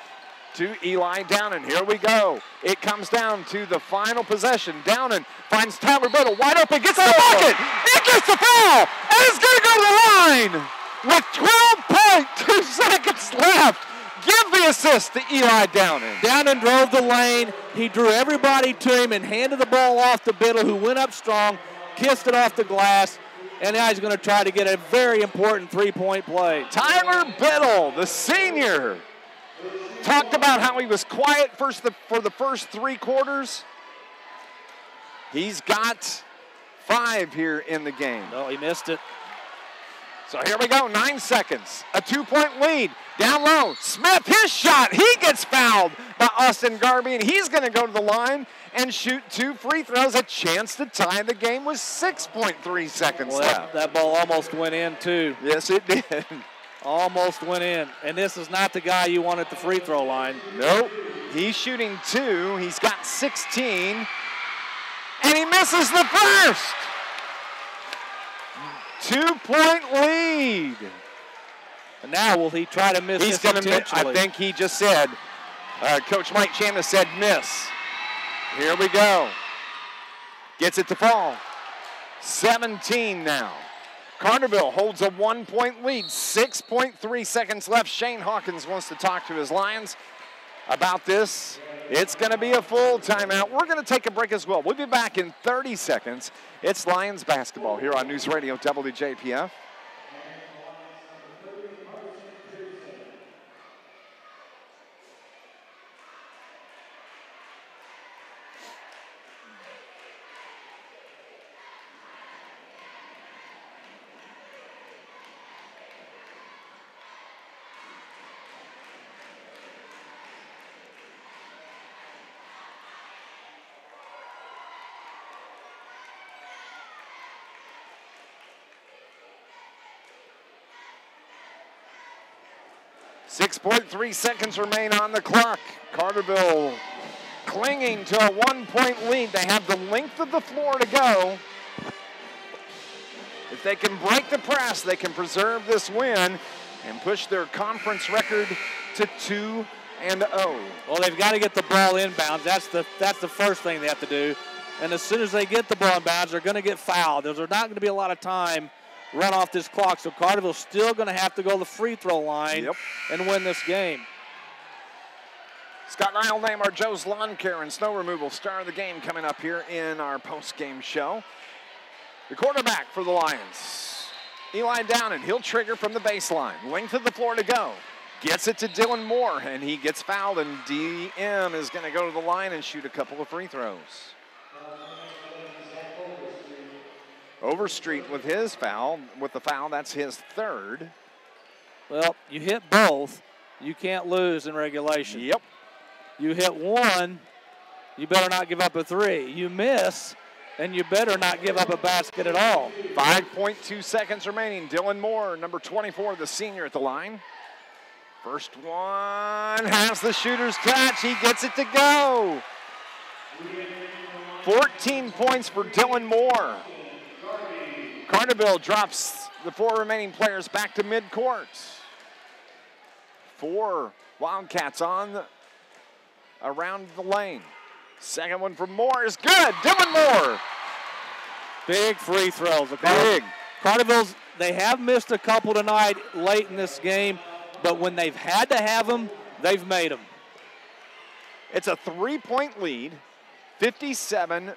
to Eli Downen. Here we go. It comes down to the final possession. Downen finds Tyler Biddle wide open, gets the bucket. He gets the foul, and he's going to go to the line with 12.2 seconds left. Give the assist to Eli Downen. Downen drove the lane. He drew everybody to him and handed the ball off to Biddle, who went up strong, kissed it off the glass, and now he's going to try to get a very important three-point play. Tyler Biddle, the senior, talked about how he was quiet for the first 3 quarters. He's got 5 here in the game. No, he missed it. So here we go, 9 seconds. A 2-point lead. Down low, Smith, his shot. He gets fouled by Austin Garby, and he's going to go to the line and shoot 2 free throws. A chance to tie the game with 6.3 seconds left. That ball almost went in, too. Yes, it did. Almost went in. And this is not the guy you want at the free throw line. Nope. He's shooting 2. He's got 16. And he misses the first. 2-point lead. And now will he try to miss He's this going to miss. I think he just said, Coach Mike Chandler said miss. Here we go. Gets it to fall. 17 now. Carterville holds a 1-point lead. 6.3 seconds left. Shane Hawkins wants to talk to his Lions about this. It's going to be a full timeout. We're going to take a break as well. We'll be back in 30 seconds. It's Lions basketball here on News Radio WJPF. .3 seconds remain on the clock. Carterville clinging to a 1-point lead. They have the length of the floor to go. If they can break the press, they can preserve this win and push their conference record to 2-0. Well, they've got to get the ball inbounds. That's the first thing they have to do. And as soon as they get the ball inbounds, they're going to get fouled. There's not going to be a lot of time run off this clock, so Carterville's still going to have to go to the free throw line and win this game. Scott and I will name our Joe's Lawn Care and Snow Removal star of the game coming up here in our post-game show. The quarterback for the Lions, Eli Downen. He'll trigger from the baseline. Length of the floor to go. Gets it to Dylan Moore, and he gets fouled, and DM is going to go to the line and shoot a couple of free throws. Overstreet with his foul. With the foul, that's his 3rd. Well, you hit both, you can't lose in regulation. Yep. You hit one, you better not give up a 3. You miss, and you better not give up a basket at all. 5.2 seconds remaining. Dylan Moore, number 24, the senior at the line. First one has the shooter's touch. He gets it to go. 14 points for Dylan Moore. Carterville drops the 4 remaining players back to midcourt. 4 Wildcats around the lane. Second one from Moore is good. Dylan Moore. Big free throws. Big. Carterville's, they have missed a couple tonight late in this game, but when they've had to have them, they've made them. It's a 3-point lead. 57-54,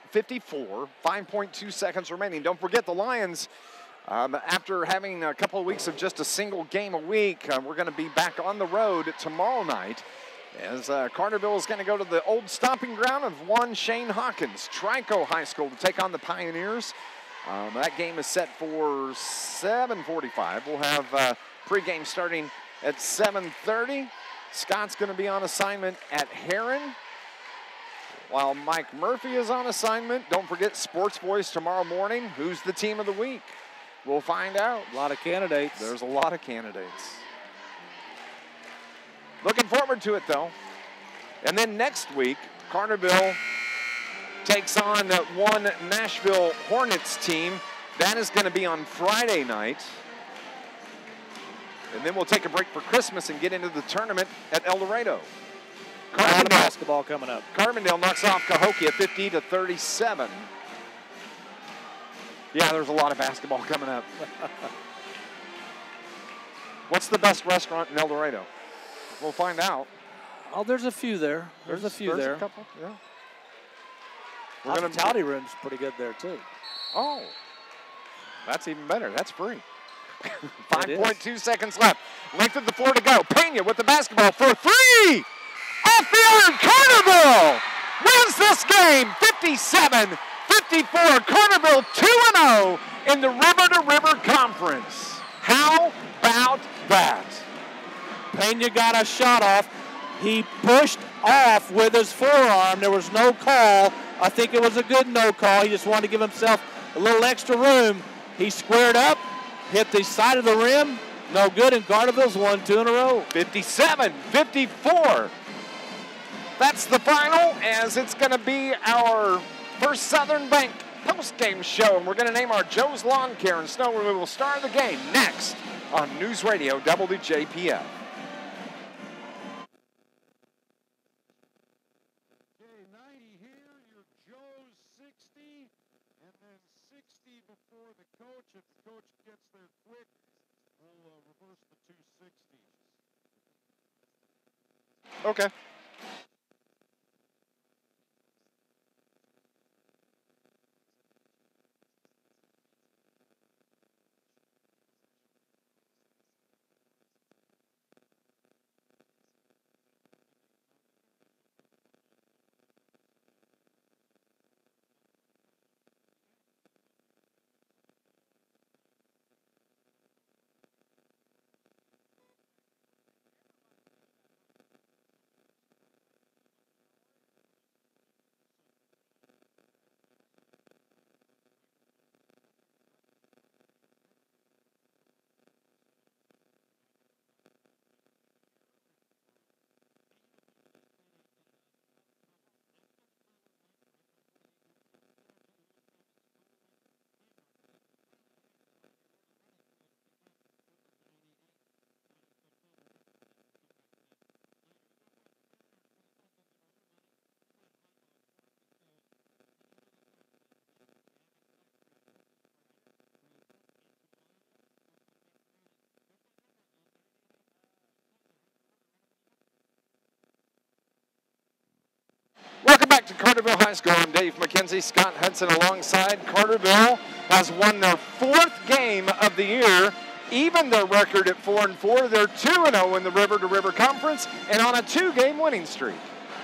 5.2 seconds remaining. Don't forget the Lions, after having a couple of weeks of just a single game a week, we're going to be back on the road tomorrow night As Carterville is going to go to the old stomping ground of one Shane Hawkins, Trico High School, to take on the Pioneers. That game is set for 7:45. We'll have pregame starting at 7:30. Scott's going to be on assignment at Heron, while Mike Murphy is on assignment. Don't forget Sports Voice tomorrow morning. Who's the team of the week? We'll find out. A lot of candidates. There's a lot of candidates. Looking forward to it, though. And then next week, Carterville takes on one Nashville Hornets team. That is going to be on Friday night. And then we'll take a break for Christmas and get into the tournament at Eldorado. A lot of basketball coming up. Carbondale knocks off Cahokia 50-37. Yeah, there's a lot of basketball coming up. What's the best restaurant in Eldorado? We'll find out. Oh, there's a few there. There's a few there. A couple, yeah. Hospitality room's pretty good there, too. Oh, that's even better. That's free. 5.2 seconds left. Length of the floor to go. Pena with the basketball for three. Off the iron, Carterville wins this game 57-54. Carterville 2-0 in the River to River Conference. How about that? Pena got a shot off. He pushed off with his forearm. There was no call. I think it was a good no call. He just wanted to give himself a little extra room. He squared up, hit the side of the rim. No good, and Carterville's won 2 in a row. 57-54. That's the final, as it's going to be our First Southern Bank post-game show, and we're going to name our Joe's Lawn Care and Snow Removal star of the game next on News Radio WJPF. If the coach gets there quick, we'll reverse the 260s. Okay. Welcome back to Carterville High School. I'm Dave McKenzie. Scott Hudson alongside. Carterville has won their 4th game of the year, even their record at 4-4. They're 2-0 in the River to River Conference and on a 2-game winning streak.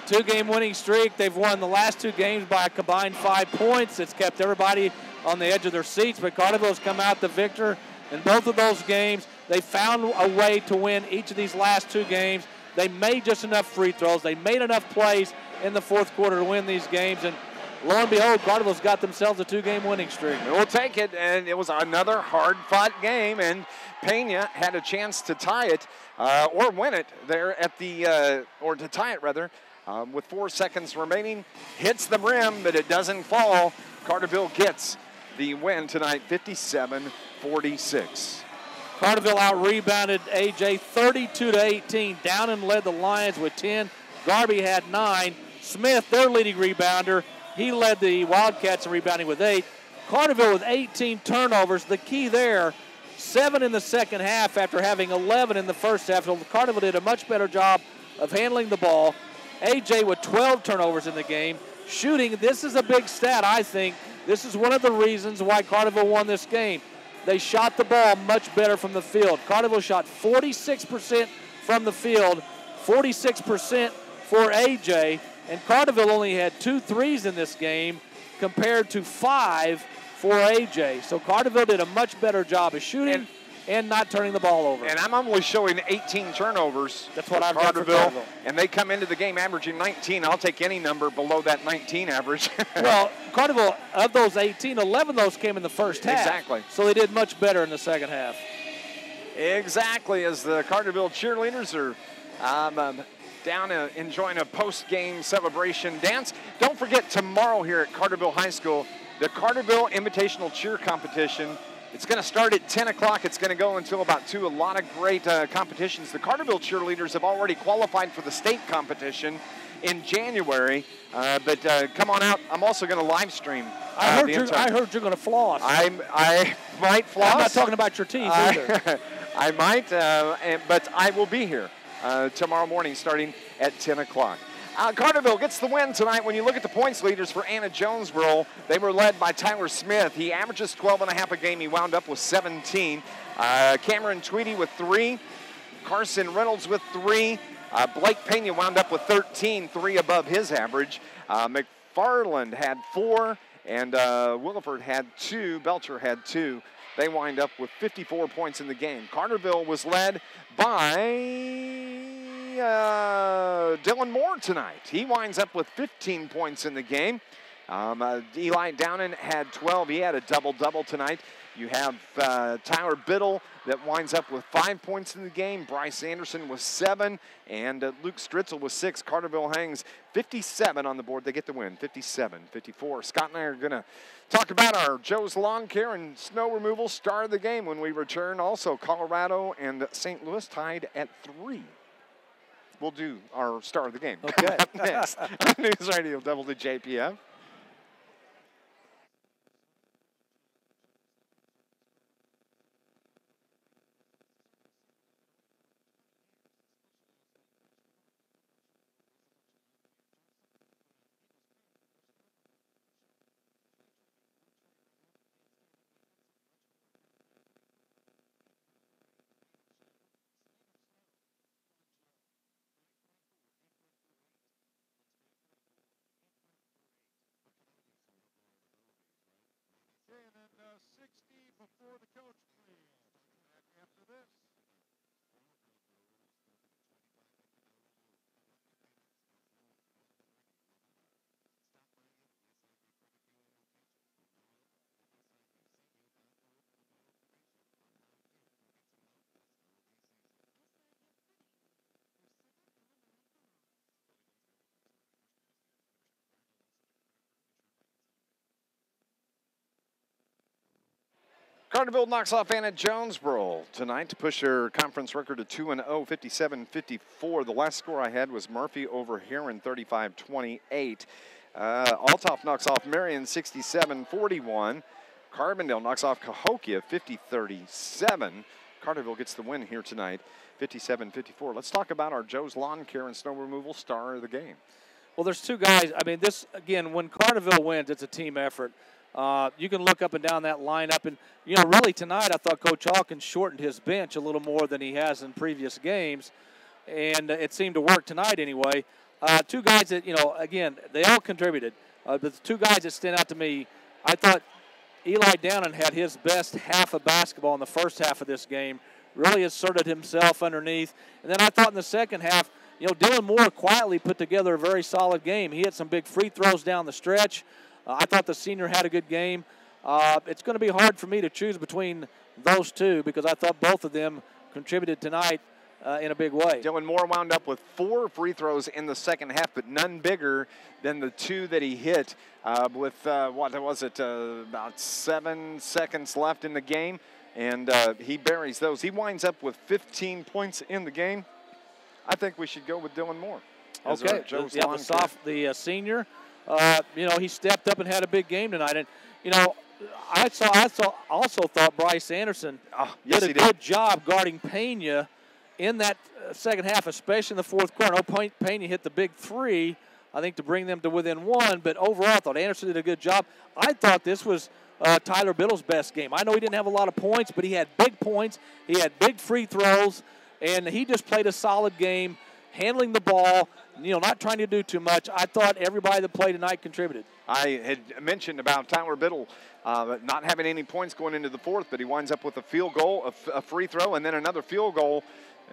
2-game winning streak. They've won the last 2 games by a combined 5 points. It's kept everybody on the edge of their seats, but Carterville's come out the victor in both of those games. They found a way to win each of these last 2 games. They made just enough free throws. They made enough plays in the 4th quarter to win these games, and lo and behold, Carterville's got themselves a 2-game winning streak. We'll take it, and it was another hard-fought game, and Pena had a chance to tie it or win it there at the, or to tie it rather, with 4 seconds remaining. Hits the rim, but it doesn't fall. Carterville gets the win tonight, 57-46. Carterville out-rebounded AJ 32-18, down and led the Lions with 10. Garby had 9. Smith, their leading rebounder, he led the Wildcats in rebounding with 8. Carterville with 18 turnovers. The key there, 7 in the second half after having 11 in the first half. So Carterville did a much better job of handling the ball. AJ with 12 turnovers in the game. Shooting, this is a big stat, I think. This is one of the reasons why Carterville won this game. They shot the ball much better from the field. Carterville shot 46% from the field, 46% for AJ, and Carterville only had 2 threes in this game compared to 5 for AJ. So Carterville did a much better job of shooting and not turning the ball over. And I'm only showing 18 turnovers. That's what I've got for Carterville. And they come into the game averaging 19. I'll take any number below that 19 average. Well, Carterville, of those 18, 11 of those came in the first half. Exactly. So they did much better in the second half. Exactly, as the Carterville cheerleaders are down enjoying a post-game celebration dance. Don't forget, tomorrow here at Carterville High School, the Carterville Invitational Cheer Competition. It's going to start at 10 o'clock. It's going to go until about 2. A lot of great competitions. The Carterville cheerleaders have already qualified for the state competition in January. But come on out. I'm also going to live stream. I heard you're going to floss. I might floss. I'm not talking about your teeth either. I might, but I will be here tomorrow morning starting at 10 o'clock. Carterville gets the win tonight. When you look at the points leaders for Anna-Jonesboro, they were led by Tyler Smith. He averages 12.5 a game. He wound up with 17. Cameron Tweedy with 3. Carson Reynolds with 3. Blake Pena wound up with 13, 3 above his average. McFarland had 4, and Williford had 2. Belcher had 2. They wind up with 54 points in the game. Carterville was led by Dylan Moore tonight. He winds up with 15 points in the game. Eli Downen had 12. He had a double-double tonight. You have Tyler Biddle that winds up with 5 points in the game. Bryce Anderson with 7, and Luke Stritzel with 6. Carterville hangs 57 on the board. They get the win, 57-54. Scott and I are going to talk about our Joe's Lawn Care and Snow Removal star of the game when we return. Also, Colorado and St. Louis tied at 3. We'll do our star of the game. Okay. Next, News Radio WJPF. And 60 before the coach, please. And after this. Carterville knocks off Anna-Jonesboro tonight to push their conference record to 2-0, 57-54. The last score I had was Murphy over Heron, 35-28. Althoff knocks off Marion, 67-41. Carbondale knocks off Cahokia, 50-37. Carterville gets the win here tonight, 57-54. Let's talk about our Joe's Lawn Care and Snow Removal star of the game. Well, there's 2 guys. I mean, this, again, when Carterville wins, it's a team effort. You can look up and down that lineup. And, you know, really tonight I thought Coach Hawkins shortened his bench a little more than he has in previous games. And it seemed to work tonight anyway. 2 guys that, you know, again, they all contributed. But the 2 guys that stand out to me, I thought Eli Downen had his best half of basketball in the first half of this game. Really asserted himself underneath. And then I thought in the second half, you know, Dylan Moore quietly put together a very solid game. He had some big free throws down the stretch. I thought the senior had a good game. It's going to be hard for me to choose between those 2 because I thought both of them contributed tonight in a big way. Dylan Moore wound up with 4 free throws in the second half, but none bigger than the 2 that he hit with, what was it, about 7 seconds left in the game, and he buries those. He winds up with 15 points in the game. I think we should go with Dylan Moore. Okay, the senior. You know, he stepped up and had a big game tonight. And, you know, I also thought Bryce Anderson did a good job guarding Pena in that second half, especially in the fourth quarter. Pena hit the big 3, I think, to bring them to within 1. But overall, I thought Anderson did a good job. I thought this was Tyler Biddle's best game. I know he didn't have a lot of points, but he had big points. He had big free throws, and he just played a solid game. handling the ball, not trying to do too much. I thought everybody that played tonight contributed. I had mentioned about Tyler Biddle not having any points going into the fourth, but he winds up with a field goal, a free throw, and then another field goal.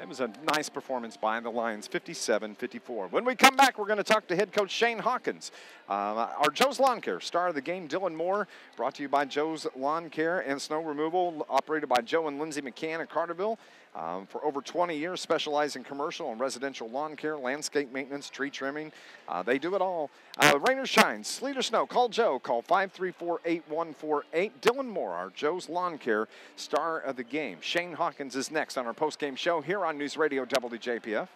It was a nice performance by the Lions, 57-54. When we come back, we're going to talk to head coach Shane Hawkins. Our Joe's Lawn Care star of the game, Dylan Moore, brought to you by Joe's Lawn Care and Snow Removal, operated by Joe and Lindsay McCann at Carterville. For over 20 years, specialize in commercial and residential lawn care, landscape maintenance, tree trimming. They do it all. Rain or shine, sleet or snow, call Joe. Call 534-8148. Dylan Moore, our Joe's Lawn Care star of the game. Shane Hawkins is next on our postgame show here on News Radio WJPF.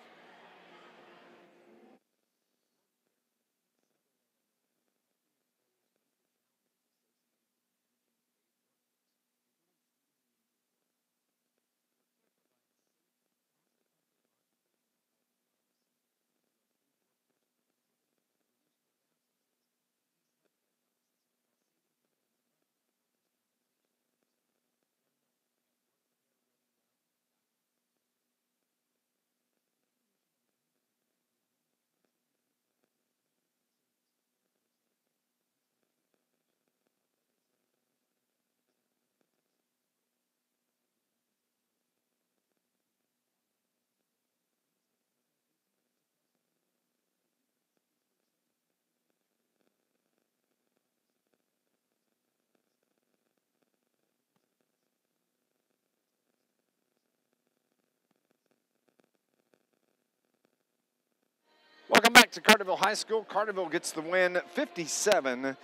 Welcome back to Carterville High School. Carterville gets the win 57-54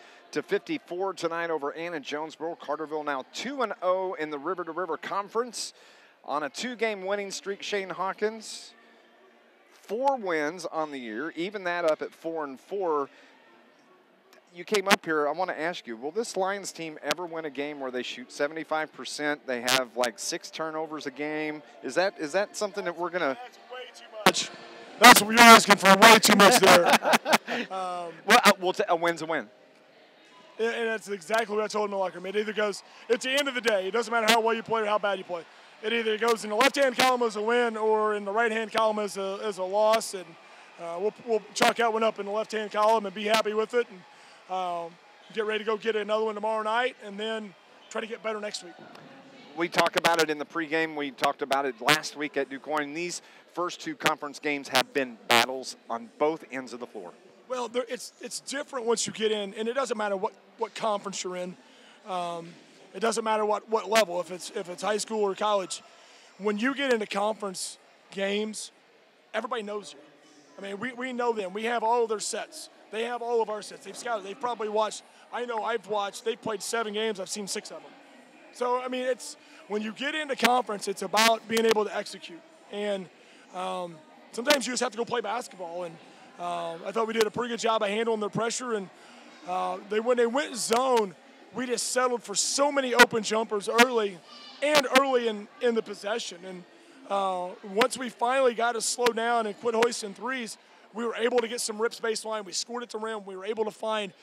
tonight over Anna-Jonesboro. Carterville now 2-0 in the River to River Conference on a 2-game winning streak. Shane Hawkins, 4 wins on the year, even that up at 4-4. You came up here, I want to ask you, will this Lions team ever win a game where they shoot 75%? They have like 6 turnovers a game. Is that something that we're going to... That's way too much. That's what you're asking for, way too much there. A win's a win. And that's exactly what I told him in the locker room. It either goes, at the end of the day, it doesn't matter how well you play or how bad you play. It either goes in the left-hand column as a win or in the right-hand column as a loss. And we'll chalk that one up in the left-hand column and be happy with it. And get ready to go get another one tomorrow night and then try to get better next week. We talked about it in the pregame. We talked about it last week at DuQuoin. These first 2 conference games have been battles on both ends of the floor. Well, it's different once you get in, and it doesn't matter what conference you're in. It doesn't matter what level, if it's high school or college. When you get into conference games, everybody knows you. I mean, we know them. We have all of their sets. They have all of our sets. They've scouted. They've probably watched. I know I've watched. They've played 7 games. I've seen 6 of them. So, I mean, it's when you get into conference, it's about being able to execute. And sometimes you just have to go play basketball. And I thought we did a pretty good job of handling their pressure. And when they went zone, we just settled for so many open jumpers early in the possession. And once we finally got to slow down and quit hoisting threes, we were able to get some rips baseline. We scored at the rim. We were able to find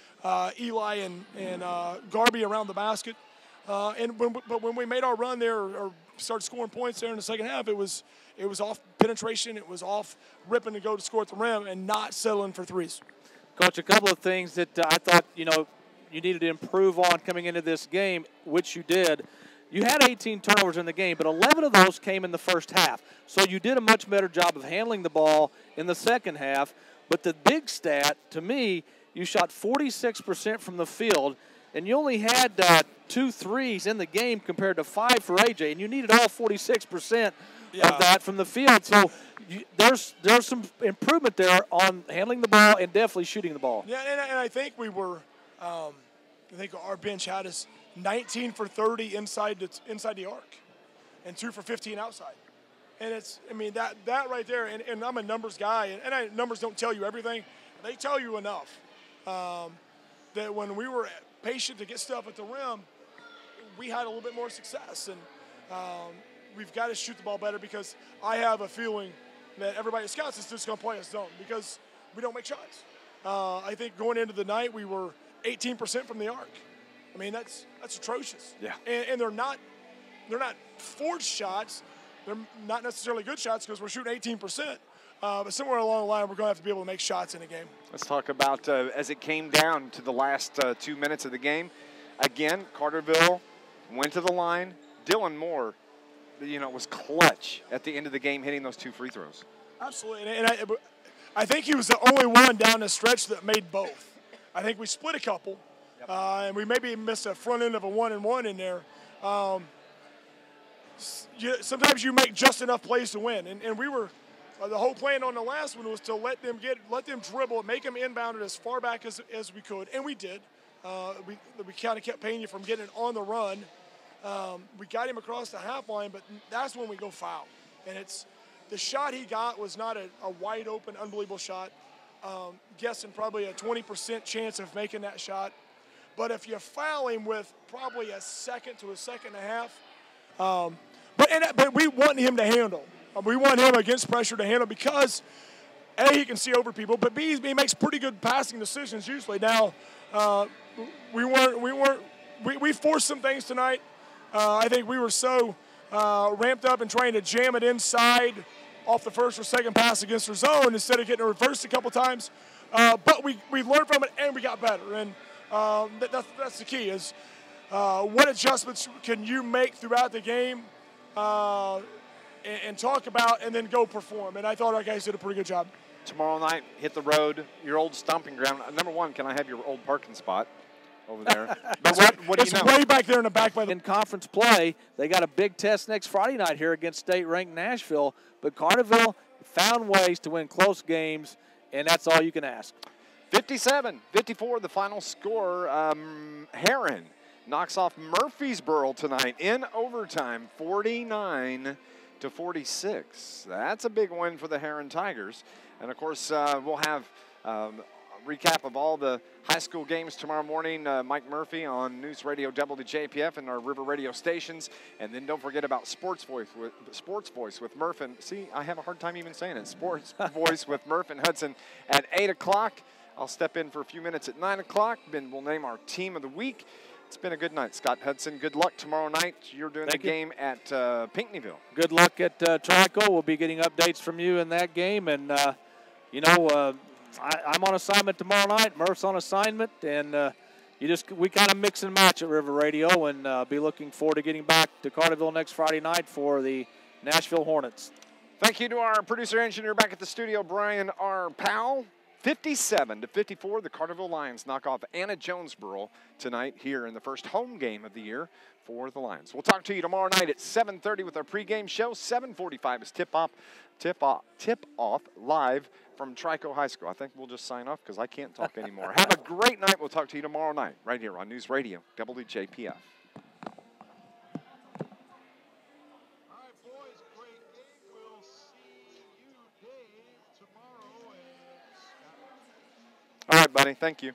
Eli and Garby around the basket. But when we made our run there or started scoring points there in the second half, it was off penetration. It was off ripping to go to score at the rim and not settling for threes. Coach, a couple of things that I thought, you needed to improve on coming into this game, which you did. You had 18 turnovers in the game, but 11 of those came in the first half. So you did a much better job of handling the ball in the second half. But the big stat, to me, you shot 46% from the field, and you only had 2 threes in the game compared to 5 for AJ, and you needed all 46% of that from the field. So there's some improvement there on handling the ball and definitely shooting the ball. Yeah, and I think we were I think our bench had us 19 for 30 inside the arc and 2 for 15 outside. And that right there, and I'm a numbers guy, and numbers don't tell you everything. They tell you enough that when we were patient to get stuff at the rim, we had a little bit more success. And we've got to shoot the ball better because I have a feeling that everybody at Scouts is just going to play us zone because we don't make shots. I think going into the night, we were 18% from the arc. I mean, that's atrocious. Yeah. And they're not forced shots. they're not necessarily good shots because we're shooting 18%. But somewhere along the line, we're going to have to be able to make shots in a game. Let's talk about as it came down to the last 2 minutes of the game. Again, Carterville went to the line. Devin Moore, was clutch at the end of the game, hitting those 2 free throws. Absolutely, and I think he was the only one down the stretch that made both. I think we split a couple, and we maybe missed a front end of a 1-and-1 in there. Sometimes you make just enough plays to win, and we were. The whole plan on the last one was to let them dribble, make them inbounded as far back as we could, and we did. We kind of kept Pena from getting it on the run. We got him across the half line, but that's when we go foul. And the shot he got was not a wide open, unbelievable shot. Guessing probably a 20% chance of making that shot. But if you foul him with probably a second to a second and a half, but we want him to handle. We want him against pressure to handle because A, he can see over people, but B, he makes pretty good passing decisions usually. Now, we forced some things tonight. I think we were so ramped up and trying to jam it inside off the first or second pass against our zone instead of getting reversed a couple times. But we learned from it and we got better. And that's the key is what adjustments can you make throughout the game and talk about and then go perform. And I thought our guys did a pretty good job. Tomorrow night, hit the road, your old stomping ground. Number one, can I have your old parking spot over there? But what do you know? It's way back there in the back by the in conference play. They got a big test next Friday night here against state-ranked Nashville. But Carterville found ways to win close games, and that's all you can ask. 57-54, the final score. Heron knocks off Murfreesboro tonight in overtime, 49-46. That's a big win for the Heron Tigers. And, of course, we'll have a recap of all the high school games tomorrow morning. Mike Murphy on NewsRadio WJPF and our River Radio stations. And then don't forget about Sports Voice with Murph. And see, I have a hard time even saying it. Sports Voice with Murph and Hudson at 8 o'clock. I'll step in for a few minutes at 9 o'clock. Then we'll name our team of the week. It's been a good night, Scott Hudson. Good luck tomorrow night. You're doing the game at Pinckneyville. Good luck at Trico. We'll be getting updates from you in that game. And, I'm on assignment tomorrow night. Murph's on assignment. And we kind of mix and match at River Radio. And be looking forward to getting back to Carterville next Friday night for the Nashville Hornets. Thank you to our producer-engineer back at the studio, Brian R. Powell. 57-54, the Carterville Lions knock off Anna-Jonesboro tonight here in the first home game of the year for the Lions. We'll talk to you tomorrow night at 7:30 with our pregame show. 7:45 is tip-off live from Trico High School. I think we'll just sign off because I can't talk anymore. Have a great night. We'll talk to you tomorrow night right here on News Radio WJPF. All right, buddy. Thank you.